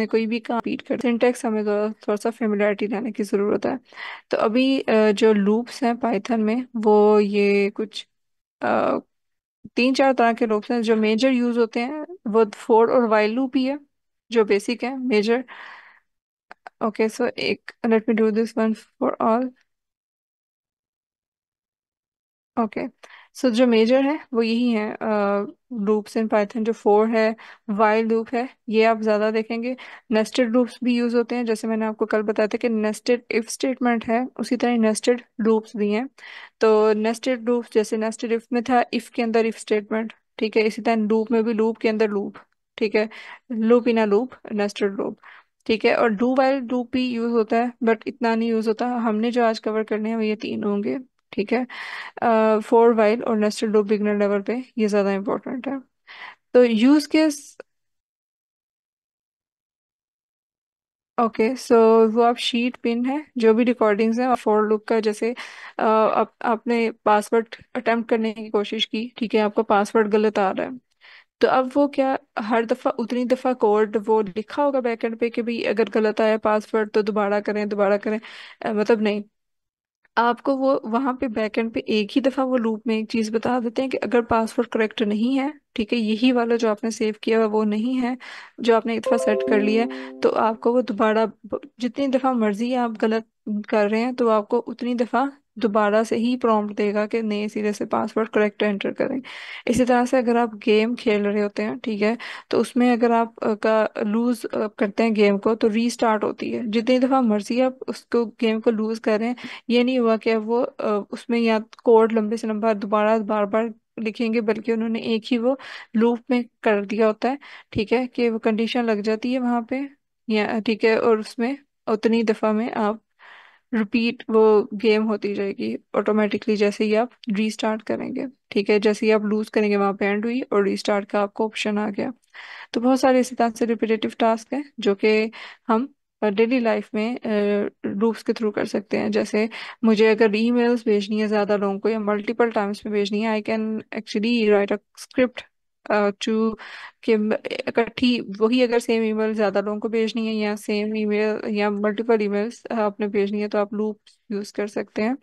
कोई भी काम रिपीट कर सिंटेक्स हमें थोड़ा सा फेमिलियरिटी लाने की ज़रूरत है। तो अभी जो लूप्स हैं पाइथन में वो ये कुछ अ, तीन चार तरह के लूप्स हैं जो मेजर यूज होते हैं। वो फोर और वाइल लूप ही है जो बेसिक है मेजर। ओके सो एक let me do this one for all. Okay so जो मेजर है वो यही है लूप्स इन पाइथन। जो फोर है वाइल लूप है, ये आप ज्यादा देखेंगे। नेस्टेड लूप्स भी यूज होते हैं, जैसे मैंने आपको कल बताया था कि नेस्टेड इफ स्टेटमेंट है, उसी तरह नेस्टेड लूप्स भी हैं। तो नेस्टेड लूप्स जैसे नेस्टेड इफ में था इफ के अंदर इफ स्टेटमेंट, ठीक है, इसी तरह लूप में भी लूप के अंदर लूप, ठीक है, loop in a loop, nested loop, ठीक है। और डू वाइल लूप भी यूज होता है बट इतना नहीं यूज होता। हमने जो आज कवर करने हैं वो ये तीन होंगे, ठीक है। फोर वाइल और नेस्टेड लूप बिगनर लेवल पे ये ज़्यादा इंपॉर्टेंट है। तो यूज केस। ओके सो वो आप शीट पिन है जो भी रिकॉर्डिंग्स हैं फॉर लूप का, जैसे आपने पासवर्ड अटेम्प्ट करने की कोशिश की, ठीक है, आपका पासवर्ड गलत आ रहा है। तो अब वो क्या, हर दफ़ा उतनी दफ़ा कोड वो लिखा होगा बैकएंड पे कि भाई अगर गलत आया पासवर्ड तो दोबारा करें दोबारा करें। मतलब नहीं, आपको वो वहां पे बैकएंड पे एक ही दफा वो लूप में एक चीज बता देते हैं कि अगर पासवर्ड करेक्ट नहीं है, ठीक है, यही वाला जो आपने सेव किया हुआ वो नहीं है, जो आपने एक दफा सेट कर लिया है, तो आपको वो दोबारा जितनी दफा मर्जी आप गलत कर रहे हैं तो आपको उतनी दफा दोबारा से ही प्रॉम्प्ट देगा कि नए सिरे से पासवर्ड करेक्ट एंटर करें। इसी तरह से अगर आप गेम खेल रहे होते हैं, ठीक है, तो उसमें अगर आप का लूज करते हैं गेम को तो रीस्टार्ट होती है। जितनी दफा मर्जी आप उसको गेम को लूज करें, ये नहीं हुआ कि वो उसमें या कोड लंबे से लंबा दोबारा बार बार लिखेंगे, बल्कि उन्होंने एक ही वो लूप में कर दिया होता है, ठीक है, कि वो कंडीशन लग जाती है वहां पे, या ठीक है, और उसमें उतनी दफा में आप रिपीट वो गेम होती जाएगी ऑटोमेटिकली जैसे ही आप रीस्टार्ट करेंगे, ठीक है। जैसे ही आप लूज करेंगे वहां पे एंड हुई और रीस्टार्ट का आपको ऑप्शन आ गया। तो बहुत सारे इसी तरह से रिपीटेटिव टास्क हैं जो कि हम डेली लाइफ में लूप्स के थ्रू कर सकते हैं। जैसे मुझे अगर ईमेल्स भेजनी है ज़्यादा लोगों को या मल्टीपल टाइम्स में भेजनी है, I can actually write a script to कि इकट्ठी वही अगर सेम ईमेल ज़्यादा लोगों को भेजनी है या सेम ईमेल या मल्टीपल ईमेल्स आपने भेजनी है तो आप लूप यूज़ कर सकते हैं।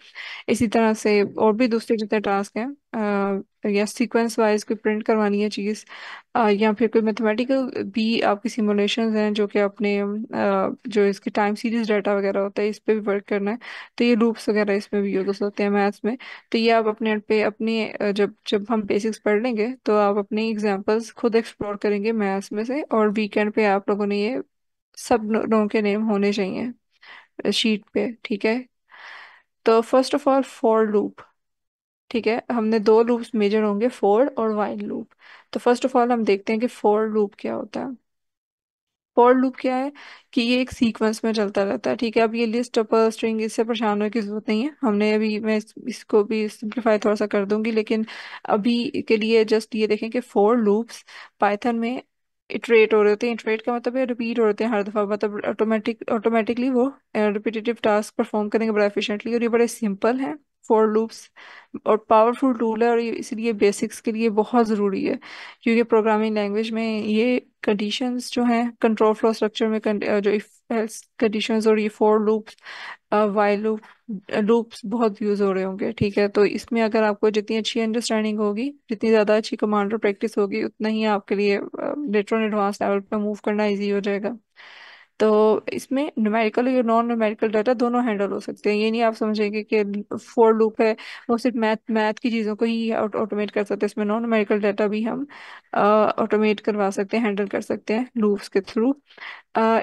इसी तरह से और भी दूसरे जितने टास्क हैं, या सीक्वेंस वाइज कोई प्रिंट करवानी है चीज़, या फिर कोई मैथमेटिकल भी आपकी सिमुलेशंस हैं जो कि अपने जो इसकी टाइम सीरीज डाटा वगैरह होता है इस पे भी वर्क करना है, तो ये लूप्स वगैरह इसमें भी यूज होते हैं मैथ्स में। तो ये आप अपने पे अपने जब जब हम बेसिक्स पढ़ लेंगे तो आप अपने एग्जांपल्स खुद एक्सप्लोर करेंगे मैथ्स में से, और वीकेंड पे आप लोगों ने ये सब लोगों के नेम होने चाहिए शीट पे, ठीक है। तो first of all for loop, ठीक है, हमने दो लूप्स मेजर होंगे, फोर और वाइल लूप। तो फर्स्ट ऑफ ऑल हम देखते हैं कि फॉर लूप क्या होता है। फॉर लूप क्या है कि ये एक सीक्वेंस में चलता रहता है, ठीक है। अब ये लिस्ट टपल स्ट्रिंग इससे परेशान होने की जरूरत नहीं है, हमने अभी मैं इसको भी सिंप्लीफाई थोड़ा सा कर दूंगी, लेकिन अभी के लिए जस्ट ये देखें कि फोर लूप्स पाइथन में इटरेट हो रहे होते हैं। इटरेट का मतलब है रिपीट हो रहे होते हैं हर दफा, मतलब ऑटोमेटिकली वो रिपीटेटिव टास्क परफॉर्म करेंगे बड़ा एफिशिएंटली, और ये बड़े सिंपल हैं फॉर लूप्स। और पावरफुल टूल है और ये इसलिए बेसिक्स के लिए बहुत ज़रूरी है, क्योंकि प्रोग्रामिंग लैंग्वेज में ये कंडीशंस जो हैं कंट्रोल फ्लो स्ट्रक्चर में जो इफ एल्स कंडीशंस और ये फॉर लूप्स वाइल लूप्स बहुत यूज हो रहे होंगे, ठीक है। तो इसमें अगर आपको जितनी अच्छी अंडरस्टैंडिंग होगी, जितनी ज़्यादा अच्छी कमांडर प्रैक्टिस होगी, उतना ही आपके लिए लेटर ऑन एडवांस लेवल पे मूव करना इजी हो जाएगा। तो इसमें न्यूमेरिकल और नॉन न्यूमेरिकल डाटा दोनों हैंडल हो सकते हैं। ये नहीं आप समझेंगे कि फॉर लूप है वो सिर्फ मैथ मैथ की चीज़ों को ही ऑटोमेट कर सकते हैं, इसमें नॉन न्यूमेरिकल डाटा भी हम ऑटोमेट करवा सकते हैं, हैंडल कर सकते हैं लूप्स के थ्रू।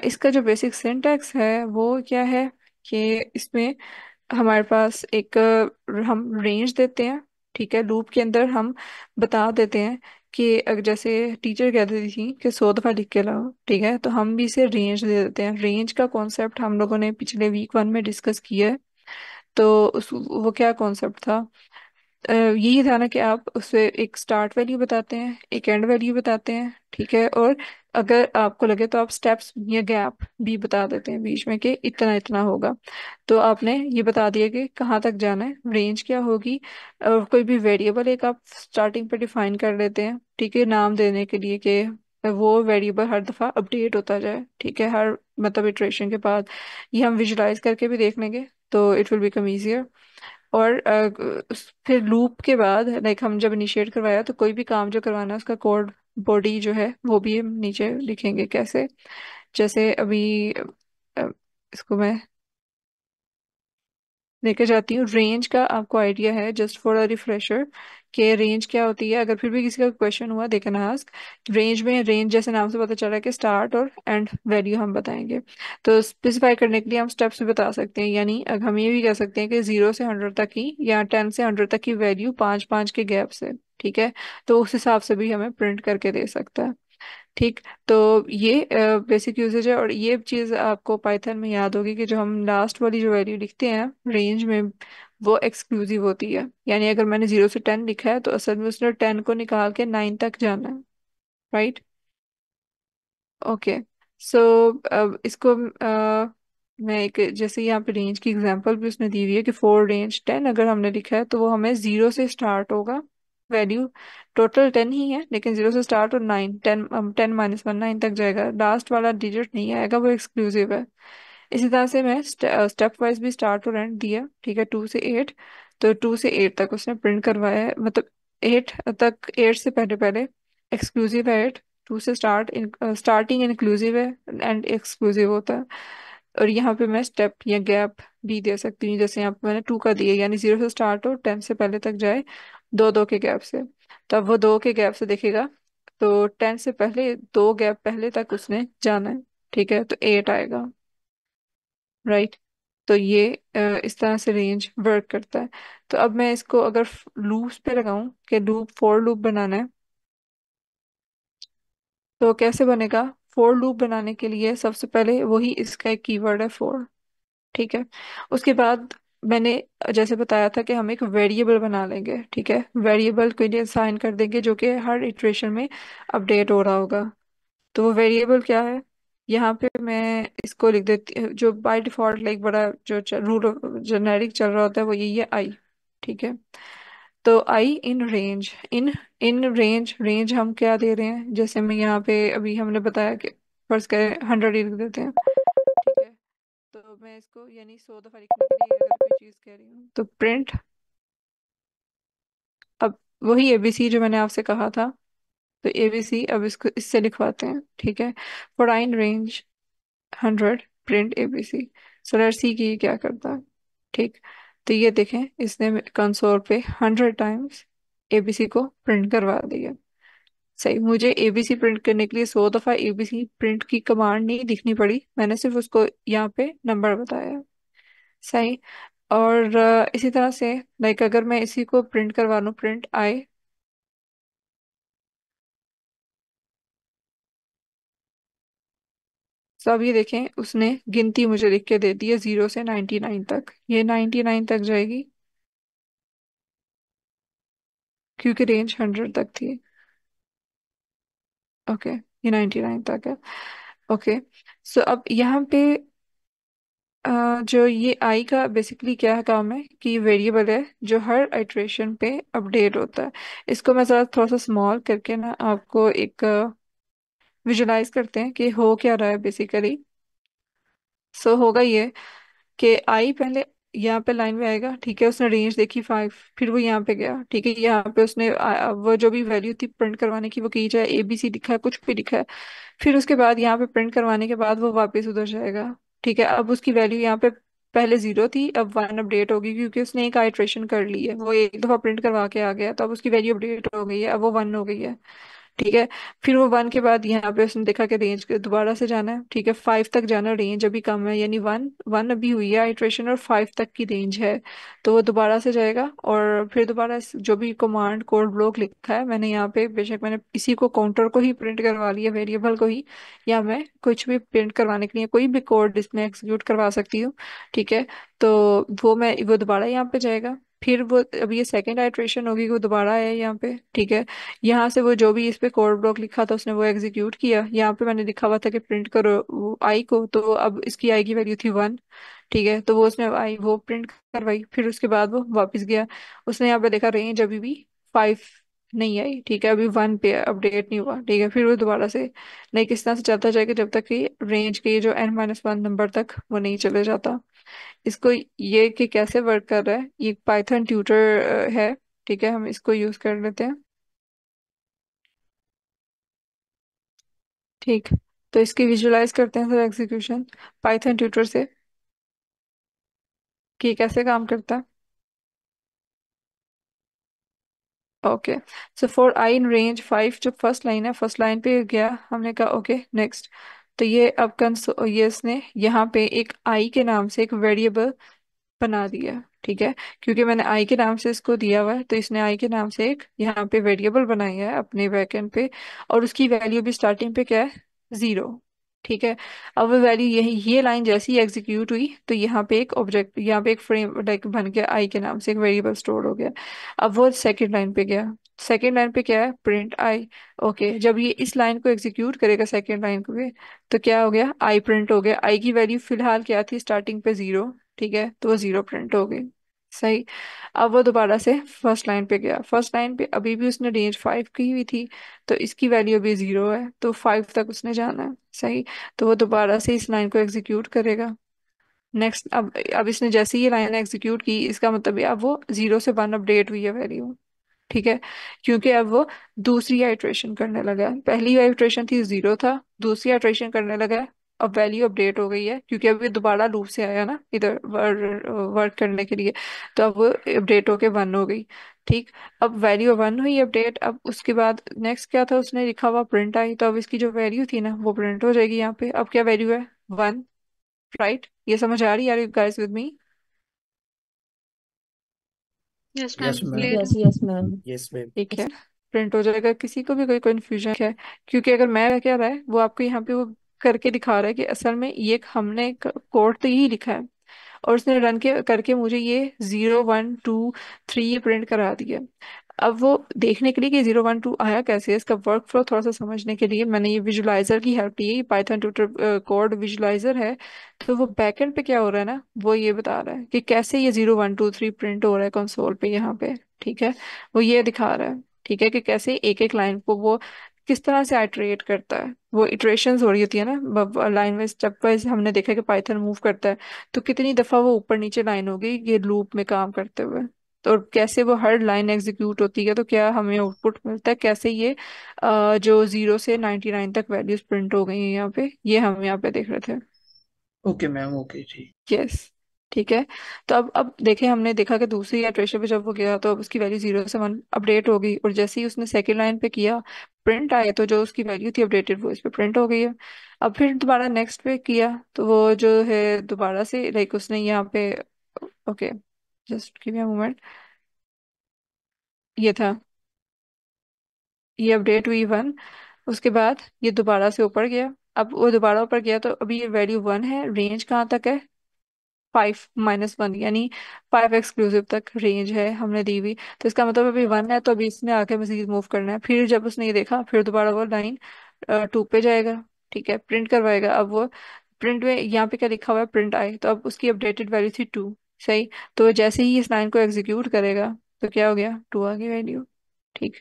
इसका जो बेसिक सिंटैक्स है वो क्या है कि इसमें हमारे पास एक हम रेंज देते हैं, ठीक है। लूप के अंदर हम बता देते हैं कि अगर जैसे टीचर कह देती थी कि 100 दफा लिख के लाओ, ठीक है, तो हम भी इसे रेंज दे देते हैं। रेंज का कॉन्सेप्ट हम लोगों ने पिछले वीक वन में डिस्कस किया है। तो उस वो क्या कॉन्सेप्ट था, यही था ना कि आप उसे एक स्टार्ट वैल्यू बताते हैं, एक एंड वैल्यू बताते हैं, ठीक है, और अगर आपको लगे तो आप स्टेप्स या गैप भी बता देते हैं बीच में कि इतना इतना होगा। तो आपने ये बता दिया कि कहाँ तक जाना है, रेंज क्या होगी, और कोई भी वेरिएबल एक आप स्टार्टिंग पे डिफाइन कर लेते हैं, ठीक है, नाम देने के लिए कि वो वेरिएबल हर दफ़ा अपडेट होता जाए, ठीक है, हर मतलब इटरेशन के बाद। ये हम विजुलाइज करके भी देख लेंगे, तो इट विल बिकम ईजियर। और फिर लूप के बाद लाइक हम जब इनिशिएट करवाया तो कोई भी काम जो करवाना है उसका कोड बॉडी जो है वो भी हम नीचे लिखेंगे कैसे। जैसे अभी अ, इसको मैं लेके जाती हूँ। रेंज का आपको आइडिया है, जस्ट फॉर अ रिफ्रेशर, कि रेंज क्या होती है। अगर फिर भी किसी का क्वेश्चन हुआ दे कैन आस्क। रेंज में, रेंज जैसे नाम से पता चल रहा है कि स्टार्ट और एंड वैल्यू हम बताएंगे। तो स्पेसिफाई करने के लिए हम स्टेप्स भी बता सकते हैं, यानी अगर हम ये भी कह सकते हैं कि 0 से 100 तक की या 10 से 100 तक की वैल्यू 5 5 के गैप से, ठीक है। तो उस हिसाब से भी हमें प्रिंट करके दे सकता है। ठीक। तो ये बेसिक यूजेज है, और ये चीज़ आपको पाइथन में याद होगी कि जो हम लास्ट वाली जो वैल्यू लिखते हैं रेंज में, वो एक्सक्लूसिव होती है। यानी अगर मैंने 0 से 10 लिखा है तो असल में उसने 10 को निकाल के 9 तक जाना है। राइट। ओके। सो अब इसको मैं एक, जैसे यहाँ पे रेंज की एग्जांपल भी उसने दी हुई है कि 4 रेंज 10 अगर हमने लिखा है तो वो हमें 0 से स्टार्ट होगा। वैल्यू टोटल 10 ही है, लेकिन 0 से स्टार्ट और 10 10 - 1 9 तक जाएगा, लास्ट वाला डिजिट नहीं आएगा, वो एक्सक्लूसिव है। इसी तरह से मैं स्टेप वाइज भी स्टार्ट और एंड दिया, ठीक है, 2 से 8। तो 2 से 8 तक उसने प्रिंट करवाया है, मतलब 8 तक, 8 से पहले पहले एक्सक्लूसिव है 8। 2 से स्टार्टिंग इंक्लूसिव है, एंड एक्सक्लूसिव होता है। और यहाँ पे मैं स्टेप या गैप भी दे सकती हूँ, जैसे यहाँ पे मैंने 2 का दिया, यानी 0 से स्टार्ट हो 10 से पहले तक जाए, 2 2 के गैप से। तब वो 2 के गैप से देखेगा, तो 10 से पहले 2 गैप पहले तक उसने जाना है, ठीक है, तो 8 आएगा। राइट। तो ये इस तरह से रेंज वर्क करता है। तो अब मैं इसको अगर लूप्स पे लगाऊं कि लूप, फॉर लूप बनाना है, तो कैसे बनेगा। फॉर लूप बनाने के लिए सबसे पहले वही इसका एक कीवर्ड है फॉर, ठीक है। उसके बाद मैंने जैसे बताया था कि हम एक वेरिएबल बना लेंगे, ठीक है, वेरिएबल को लिए साइन कर देंगे जो कि हर इटरेशन में अपडेट हो रहा होगा। तो वो वेरिएबल क्या है, यहाँ पे मैं इसको लिख देती हूँ, जो बाय डिफॉल्ट लाइक बड़ा जो रूल जेनेरिक चल रहा होता है वो यही है, आई। ठीक है। तो i in range, in in range, range हम क्या दे रहे हैं, जैसे मैं यहाँ पे अभी हमने बताया कि फर्ज करें 100 ही लिख देते हैं, ठीक है। तो मैं इसको यानी 100 दफा लिखने के लिए अगर कोई चीज़ कह रही हूँ तो प्रिंट, अब वही एबीसी जो मैंने आपसे कहा था, तो एबीसी अब इसको इससे लिखवाते हैं, ठीक है। For I in range 100 print ABC. So let's see कि ये क्या करता है। ठीक। तो ये देखें, इसने कंसोल पे 100 टाइम्स एबीसी को प्रिंट करवा दिया। सही, मुझे एबीसी प्रिंट करने के लिए 100 दफा एबीसी प्रिंट की कमांड नहीं दिखनी पड़ी, मैंने सिर्फ उसको यहाँ पे नंबर बताया। सही। और इसी तरह से लाइक अगर मैं इसी को प्रिंट करवा लूँ, प्रिंट आई, तो अब ये देखें उसने गिनती मुझे लिख के दे दी है 0 से 99 तक, ये 99 तक जाएगी क्योंकि रेंज 100 तक थी। ओके, ये 99 तक है। ओके। सो अब यहाँ पे जो ये आई का बेसिकली क्या काम है कि वेरिएबल है जो हर आइट्रेशन पे अपडेट होता है। इसको मैं ज़रा थोड़ा सा स्मॉल करके ना आपको एक विजुलाइज करते हैं कि हो क्या रहा है बेसिकली। सो होगा ये कि आई पहले यहाँ पे लाइन में आएगा, ठीक है, उसने रेंज देखी 5, फिर वो यहाँ पे गया, ठीक है, यहाँ पे उसने वो जो भी वैल्यू थी प्रिंट करवाने की वो की, चाहे एबीसी लिखा है कुछ भी लिखा है। फिर उसके बाद यहाँ पे प्रिंट करवाने के बाद वो वापस उधर जाएगा, ठीक है। अब उसकी वैल्यू यहाँ पे पहले 0 थी, अब 1 अपडेट होगी क्योंकि उसने एक आइट्रेशन कर ली है, वो एक दफा प्रिंट करवा के आ गया, तो अब उसकी वैल्यू अपडेट हो गई है, अब वो 1 हो गई है, ठीक है। फिर वो 1 के बाद यहाँ पे उसने देखा कि रेंज दोबारा से जाना है, ठीक है, 5 तक जाना, रेंज अभी कम है, यानी 1 1 अभी हुई है आइट्रेशन और 5 तक की रेंज है। तो वो दोबारा से जाएगा और फिर दोबारा जो भी कमांड कोड ब्लॉक लिखा है मैंने यहाँ पे, बेशक मैंने इसी को काउंटर को ही प्रिंट करवा लिया, वेरिएबल को ही, या मैं कुछ भी प्रिंट करवाने के लिए कोई भी कोड इसमें एग्जीक्यूट करवा सकती हूँ, ठीक है। तो वो दोबारा यहाँ पे जाएगा, फिर वो अब ये सेकेंड आइट्रेशन होगी, वो दोबारा आया यहाँ पे, ठीक है। यहाँ से वो जो भी इस पे कोड ब्लॉक लिखा था उसने वो एग्जीक्यूट किया, यहाँ पे मैंने लिखा हुआ था कि प्रिंट करो आई को, तो अब इसकी आई की वैल्यू थी 1, ठीक है, तो वो उसने आई वो प्रिंट करवाई, फिर उसके बाद वो वापस गया, उसने यहाँ पे देखा रेंज अभी भी 5 नहीं आई, ठीक है, अभी 1 पे अपडेट नहीं हुआ, ठीक है, फिर वो दोबारा से नहीं, किस तरह से चलता जाएगा जब तक कि रेंज के जो n-1 नंबर तक वो नहीं चले जाता। इसको ये कि कैसे वर्क कर रहा है, ये पाइथन ट्यूटर है, ठीक है, हम इसको यूज कर लेते हैं। ठीक, तो इसकी विजुलाइज करते हैं सर एग्जीक्यूशन पाइथन ट्यूटर से, कि कैसे काम करता है। Okay, so for I in range 5, जो फर्स्ट लाइन है, फर्स्ट लाइन पे गया, हमने कहा ओके नेक्स्ट। तो ये अब ये इसने यहाँ पे एक आई के नाम से एक वेरिएबल बना दिया, ठीक है, क्योंकि मैंने आई के नाम से इसको दिया हुआ है, तो इसने आई के नाम से एक यहाँ पे वेरिएबल बनाई है अपने बैकएंड पे, और उसकी वैल्यू भी स्टार्टिंग पे क्या है, 0। ठीक है, अब वो वैल्यू यही, ये लाइन जैसी ही एग्जीक्यूट हुई तो यहाँ पे एक ऑब्जेक्ट, यहाँ पे एक फ्रेम लाइक बन गया, आई के नाम से एक वेरिएबल स्टोर हो गया। अब वो सेकंड लाइन पे गया, सेकंड लाइन पे क्या है, प्रिंट आई। ओके, जब ये इस लाइन को एग्जीक्यूट करेगा सेकंड लाइन को भी, तो क्या हो गया, आई प्रिंट हो गया, आई की वैल्यू फिलहाल क्या थी स्टार्टिंग पे 0, ठीक है, तो वो 0 प्रिंट हो गई। सही। अब वो दोबारा से फर्स्ट लाइन पे गया, फर्स्ट लाइन पे अभी भी उसने रेंज 5 की हुई थी, तो इसकी वैल्यू अभी 0 है, तो 5 तक उसने जाना है। सही। तो वो दोबारा से इस लाइन को एग्जीक्यूट करेगा। नेक्स्ट, अब इसने जैसे ही ये लाइन एग्जीक्यूट की, इसका मतलब ये अब वो 0 से 1 अपडेट हुई है वैल्यू, ठीक है, क्योंकि अब वो दूसरी आइट्रेशन करने लगा है, पहली आइट्रेशन थी 0 था, दूसरी आइट्रेशन करने लगा है, अब वैल्यू अपडेट हो गई है, क्योंकि अब ये दोबारा लूप से आया ना इधर वर्क करने के लिए, तो अब वो अपडेट होके 1 हो गई। ठीक, अब वैल्यू 1 हुई अपडेट, अब उसके बाद नेक्स्ट क्या था, उसने लिखा हुआ प्रिंट आई, तो अब इसकी जो वैल्यू थी ना वो प्रिंट हो जाएगी यहाँ पे, अब क्या वैल्यू है, 1। राइट, ये समझ आ रही है you guys with me. Yes ma'am, yes ma'am. Clear है। Yes yes ma'am. Yes ma'am. ठीक है, प्रिंट हो जाएगा, किसी को भी कोई कंफ्यूजन है, क्योंकि अगर मैं क्या रहा है वो आपको यहाँ पे वो करके दिखा रहा है कि असल में ये हमने कोड तो यही लिखा है, और उसने रन के करके मुझे ये 0 1 2 3 ये प्रिंट करा दिया। अब वो देखने के लिए कि 0 1 2 आया कैसे, इसका वर्क फ्लो थोड़ा सा समझने के लिए मैंने ये विजुलाइजर की हेल्प ली है, पाइथन ट्यूटर कोड विजुलाइजर है। तो वो बैकएंड पे क्या हो रहा है ना, वो ये बता रहा है कि कैसे ये 0 1 2 3 प्रिंट हो रहा है कंसोल पे यहाँ पे। ठीक है, वो ये दिखा रहा है, ठीक है, कि कैसे एक एक लाइन को वो किस तरह से आइटरेट करता है, वो इटरेशंस हो रही होती है ना लाइन वाइज स्टेप वाइज, हमने देखा कि पाइथन मूव करता है, तो कितनी दफा वो ऊपर नीचे लाइन होगी ये लूप में काम करते हुए, तो और कैसे वो हर लाइन एग्जीक्यूट होती है, तो क्या हमें आउटपुट मिलता है, कैसे ये जो 0 से 99 तक वैल्यूज प्रिंट हो गई हैं यहाँ पे, ये हम यहाँ पे देख रहे थे। ओके मैम, ओके जी। यस, ठीक है। तो अब देखें, हमने देखा कि दूसरी इटरेशन पे जब वो गया तो अब उसकी वैल्यू 0 से 1 अपडेट हो गई, और जैसे ही उसने सेकेंड लाइन पे किया प्रिंट आया, तो जो उसकी वैल्यू थी अपडेटेड वो इस पे प्रिंट हो गई है। अब फिर दोबारा नेक्स्ट पे किया, तो वो जो है दोबारा से लाइक उसने यहाँ पे, okay just give me a moment, ये था, ये अपडेट हुई 1, उसके बाद ये दोबारा से ऊपर गया, अब वो दोबारा ऊपर गया तो अभी ये वैल्यू 1 है, रेंज कहाँ तक है, 5 - 1, यानी 5 एक्सक्लूसिव तक रेंज है हमने दी हुई, तो इसका मतलब अभी 1 है, तो अभी इसने आगे मजीद मूव करना है, फिर जब उसने ये देखा फिर दोबारा वो लाइन 2 पे जाएगा, ठीक है, प्रिंट करवाएगा, अब वो प्रिंट में यहाँ पे क्या लिखा हुआ है, प्रिंट आई, तो अब उसकी अपडेटेड वैल्यू थी 2। सही। तो जैसे ही इस लाइन को एग्जीक्यूट करेगा तो क्या हो गया, 2 आ गई वैल्यू। ठीक,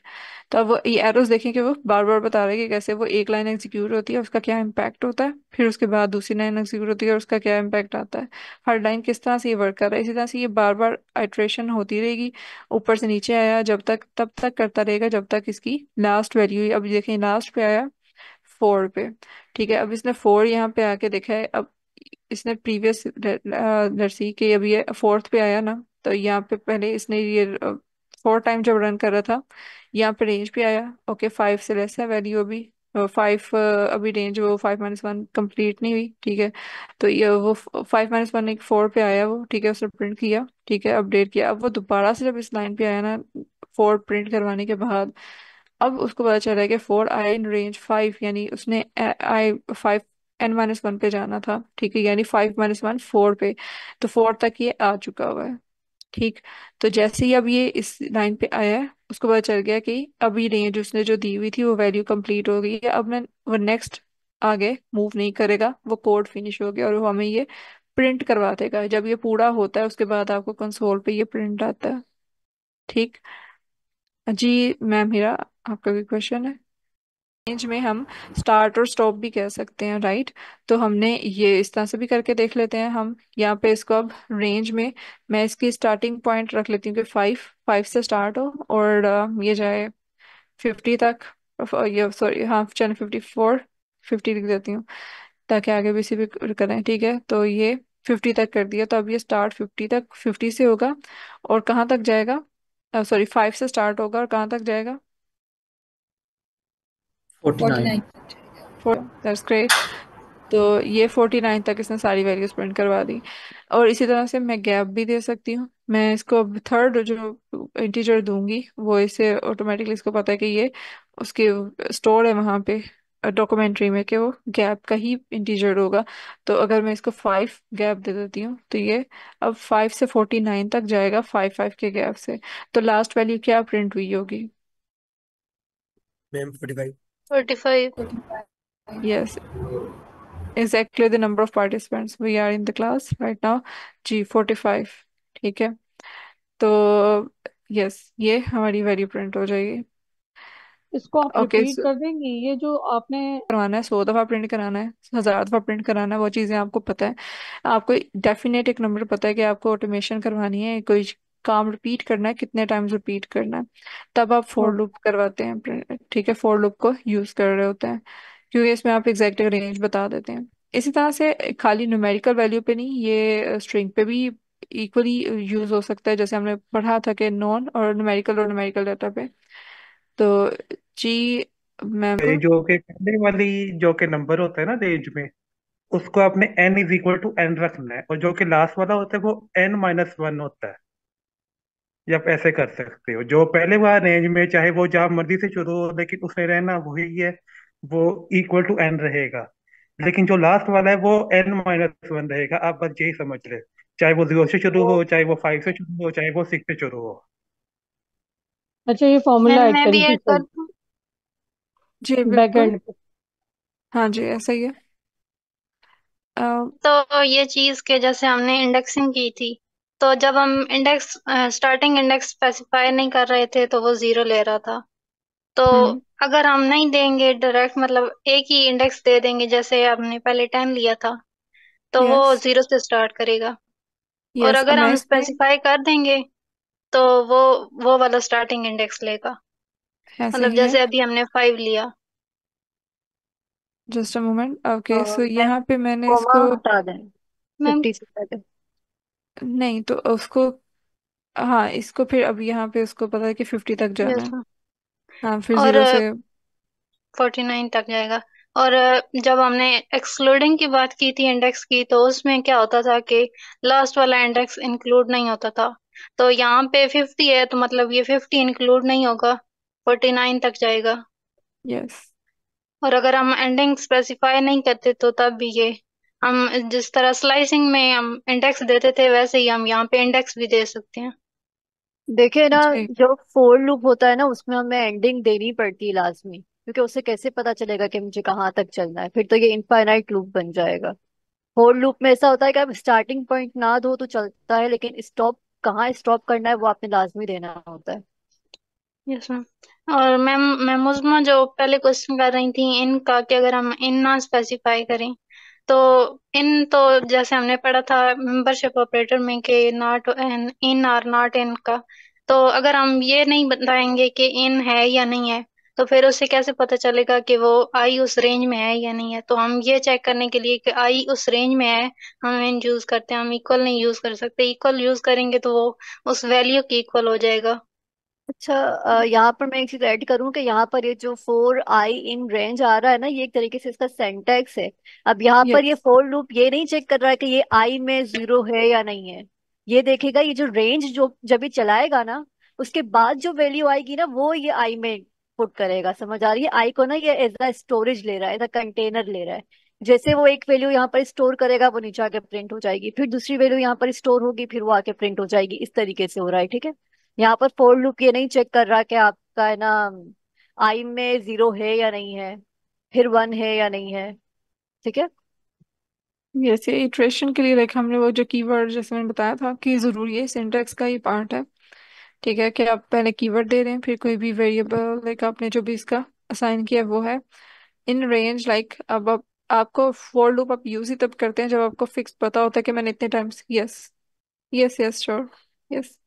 तो अब वो ये एरोस देखें कि वो बार बार बता रहे हैं कि कैसे वो एक लाइन एग्जीक्यूट होती है उसका क्या इम्पैक्ट होता है, फिर उसके बाद दूसरी लाइन एग्जीक्यूट होती है और उसका क्या इम्पैक्ट आता है, हर लाइन किस तरह से ये वर्क कर रहा है, इसी तरह से ये बार बार आइट्रेशन होती रहेगी, ऊपर से नीचे आया जब तक, तब तक करता रहेगा जब तक इसकी लास्ट वैल्यू, अब देखें लास्ट पे आया 4 पे। ठीक है, अब इसने 4 यहाँ पे आके देखा है, अब इसने प्रीवियस लर्सी के, अब ये फोर्थ पे आया ना, तो यहाँ पे पहले इसने ये 4 टाइम जब रन कर रहा था, यहाँ पे रेंज पे आया, ओके 5 से लेस है वैल्यू अभी, 5 अभी रेंज वो 5 - 1 कंप्लीट नहीं हुई, ठीक है, तो ये वो 5 - 1 एक 4 पे आया वो, ठीक है, उसने प्रिंट किया, ठीक है, अपडेट किया, अब वो दोबारा से जब इस लाइन पे आया ना 4 प्रिंट करवाने के बाद, अब उसको पता चला है कि 4 आई इन रेंज 5, यानी उसने आई 5 n-1 पे जाना था, ठीक है, यानी 5 - 1 4 पे, तो 4 तक ये आ चुका हुआ है। ठीक, तो जैसे ही अब ये इस लाइन पे आया है उसको पता चल गया कि अभी रेंज उसने जो दी हुई थी वो वैल्यू कंप्लीट हो गई है, अब मैं वो नेक्स्ट आगे मूव नहीं करेगा, वो कोड फिनिश हो गया और वो हमें ये प्रिंट करवा देगा, जब ये पूरा होता है उसके बाद आपको कंसोल पे ये प्रिंट आता है। ठीक, जी मैम हीरा, आपका भी क्वेश्चन है। रेंज में हम स्टार्ट और स्टॉप भी कह सकते हैं, राइट। तो हमने ये इस तरह से भी करके देख लेते हैं हम यहाँ पे इसको। अब रेंज में मैं इसकी स्टार्टिंग पॉइंट रख लेती हूँ कि 5, 5 से स्टार्ट हो और ये जाए 50 तक। ये सॉरी, हाँ चल 54, 50 लिख देती हूँ ताकि आगे भी इसी भी करें, ठीक है। तो ये 50 तक कर दिया, तो अब ये स्टार्ट 50 तक, 50 से होगा और कहाँ तक जाएगा। सॉरी, 5 से स्टार्ट होगा और कहाँ तक जाएगा। 49। 49। That's great. तो ये 49 तक इसने सारी वैल्यूज प्रिंट करवा दी। और इसी तरह से मैं गैप भी दे सकती हूँ। मैं इसको अब थर्ड जो इंटीजर दूंगी वो इसे ऑटोमेटिकली, इसको पता है कि ये उसके स्टोर है वहाँ पे डॉक्यूमेंट्री में कि वो गैप का ही इंटीजर होगा। तो अगर मैं इसको 5 गैप दे देती हूँ तो ये अब 5 से 49 तक जाएगा 5 5 के गैप से। तो लास्ट वैल्यू क्या प्रिंट हुई होगी। Ma'am 45। 45। Yes, exactly the number of participants we are in the class right now, जी 45। ठीक है। तो यस, ये हमारी वैल्यू प्रिंट हो जाएगी। इसको आप ओके, रिपीट कर देंगी, ये जो आपने। करवाना है 100 दफ़ा प्रिंट कराना है, 1000 दफ़ा प्रिंट कराना है, वो चीज़ें आपको पता है। आपको डेफिनेट एक नंबर पता है कि आपको ऑटोमेशन करवानी है, कोई काम रिपीट करना है, कितने टाइम्स रिपीट करना है। तब आप फोर ओके। लूप करवाते हैं print, ठीक है, फोर लूप को यूज़ कर रहे होते हैं क्योंकि इसमें आप एग्जैक्ट रेंज बता देते हैं। इसी तरह से खाली न्यूमेरिकल वैल्यू पे नहीं, ये स्ट्रिंग पे भी इक्वली यूज़ हो सकता है, जैसे हमने पढ़ा था कि नॉन और न्यूमेरिकल डाटा पे। तो जी मैम ये को। जो कि पहले वाली जो कि नंबर होता है ना रेंज में, उसको आपने n is equal to n रखना है, और जो कि लास्ट वाला होता है वो n-1 होता है। ये आप ऐसे कर सकते हो, जो पहले वाला रेंज में चाहे वो जहां मर्जी से शुरू हो लेकिन उसमें रहना वही है, वो इक्वल टू n रहेगा। लेकिन जो लास्ट वाला है वो n-1 रहेगा, आप बस यही समझ ले। चाहे वो 0 से शुरू हो, चाहे वो 5 से शुरू हो, चाहे वो 6 से शुरू हो। अच्छा, ये मैम फॉर्मूला ऐड मैं भी करी थी ऐड कर सर, दूं। जी बैक बिल्कुल। एंड पे। हाँ जी ऐसा ही है। अ, तो ये चीज के जैसे हमने इंडेक्सिंग की थी, तो जब हम इंडेक्स स्टार्टिंग इंडेक्स स्पेसिफाई नहीं कर रहे थे तो वो 0 ले रहा था। तो हम्म। अगर हम नहीं देंगे डायरेक्ट, मतलब एक ही इंडेक्स दे देंगे, जैसे हमने पहले 10 लिया था, तो वो यस। 0 से स्टार्ट करेगा। और यस, अब अगर मैं हम इसमें स्पेसिफाई कर देंगे तो वो वो वाला स्टार्टिंग इंडेक्स लेगा। ऐसे मतलब ही है। जैसे अभी हमने 5 लिया। जस्ट अ मोमेंट, ओके तो सो मैम यहाँ पे मैंने कोमा इसको। हटा दें मैम 50 से पहले। नहीं तो उसको, हाँ इसको फिर अब यहाँ पे उसको पता है कि 50 तक जाना यस है। मैम। हाँ फिर और 0 से। 49 तक जाएगा। और जब हमने एक्सक्लूडिंग की बात की थी इंडेक्स की, तो उसमें क्या होता था कि लास्ट वाला इंडेक्स इंक्लूड नहीं होता था। तो यहाँ पे 50 है तो मतलब ये 50 इंक्लूड नहीं होगा, 49 तक जाएगा। यस। और अगर हम एंडिंग स्पेसिफाई नहीं करते तो तब भी ये, हम जिस तरह स्लाइसिंग में हम इंडेक्स देते थे वैसे ही हम यहाँ पे इंडेक्स भी दे सकते हैं। देखिए ना, जी। जो फोर लूप होता है ना उसमें हमें एंडिंग देनी पड़ती है लास्ट में, क्योंकि उससे कैसे पता चलेगा कि मुझे कहाँ तक चलना है, फिर तो ये इनफाइनाइट लूप बन जाएगा। फोर लूप में ऐसा होता है कि आप स्टार्टिंग पॉइंट ना दो तो चलता है, लेकिन स्टॉप कहाँ स्टॉप करना है वो आपने लाजमी देना होता है। Yes ma'am. और मैम उस्मा जो पहले क्वेश्चन कर रही थी इनका, कि अगर हम इन ना स्पेसिफाई करें तो इन, तो जैसे हमने पढ़ा था मेंबरशिप ऑपरेटर में कि नॉट इन, इन और नॉट इन का, तो अगर हम ये नहीं बताएंगे कि इन है या नहीं है, तो फिर उससे कैसे पता चलेगा कि वो आई उस रेंज में है या नहीं है। तो हम ये चेक करने के लिए कि आई उस रेंज में है, हम इन यूज करते हैं। हम इक्वल नहीं यूज कर सकते, इक्वल यूज करेंगे तो वो उस वैल्यू की इक्वल हो जाएगा। अच्छा, यहाँ पर मैं एक चीज ऐड करूँ कि यहाँ पर ये जो फोर आई इन रेंज आ रहा है ना, ये एक तरीके से इसका सेंटेक्स है। अब यहाँ पर ये यस। फोर लूप ये नहीं चेक कर रहा है कि ये आई में जीरो है या नहीं है। ये देखेगा ये जो रेंज जो जब भी चलाएगा ना, उसके बाद जो वैल्यू आएगी ना वो ये आई में पुट करेगा। समझ आ रही है? आई को ना ये एज अ स्टोरेज ले रहा है, एज अ कंटेनर ले रहा है। जैसे वो एक वैल्यू यहाँ पर स्टोर करेगा वो नीचे आके प्रिंट हो जाएगी, फिर दूसरी वैल्यू यहाँ पर स्टोर होगी फिर वो आके प्रिंट हो जाएगी। इस तरीके से हो रहा है, ठीक है। यहाँ पर फोर लूप ये नहीं चेक कर रहा कि आपका है ना आई में जीरो है या नहीं है, फिर वन है या नहीं है, ठीक है। यस, ये इटरेशन के लिए लाइक हमने वो जो कीवर्ड जैसे मैंने बताया था कि ज़रूरी है, सिंटैक्स का ही पार्ट है। ठीक है, कि आप पहले कीवर्ड दे रहे हैं, फिर कोई भी वेरिएबल लाइक आपने जो भी इसका असाइन किया वो है इन रेंज। लाइक अब आप, आपको फॉर लूप आप यूज ही तब करते हैं जब आपको फिक्स पता होता है कि मैंने इतने times. Yes, yes, yes, sure, yes.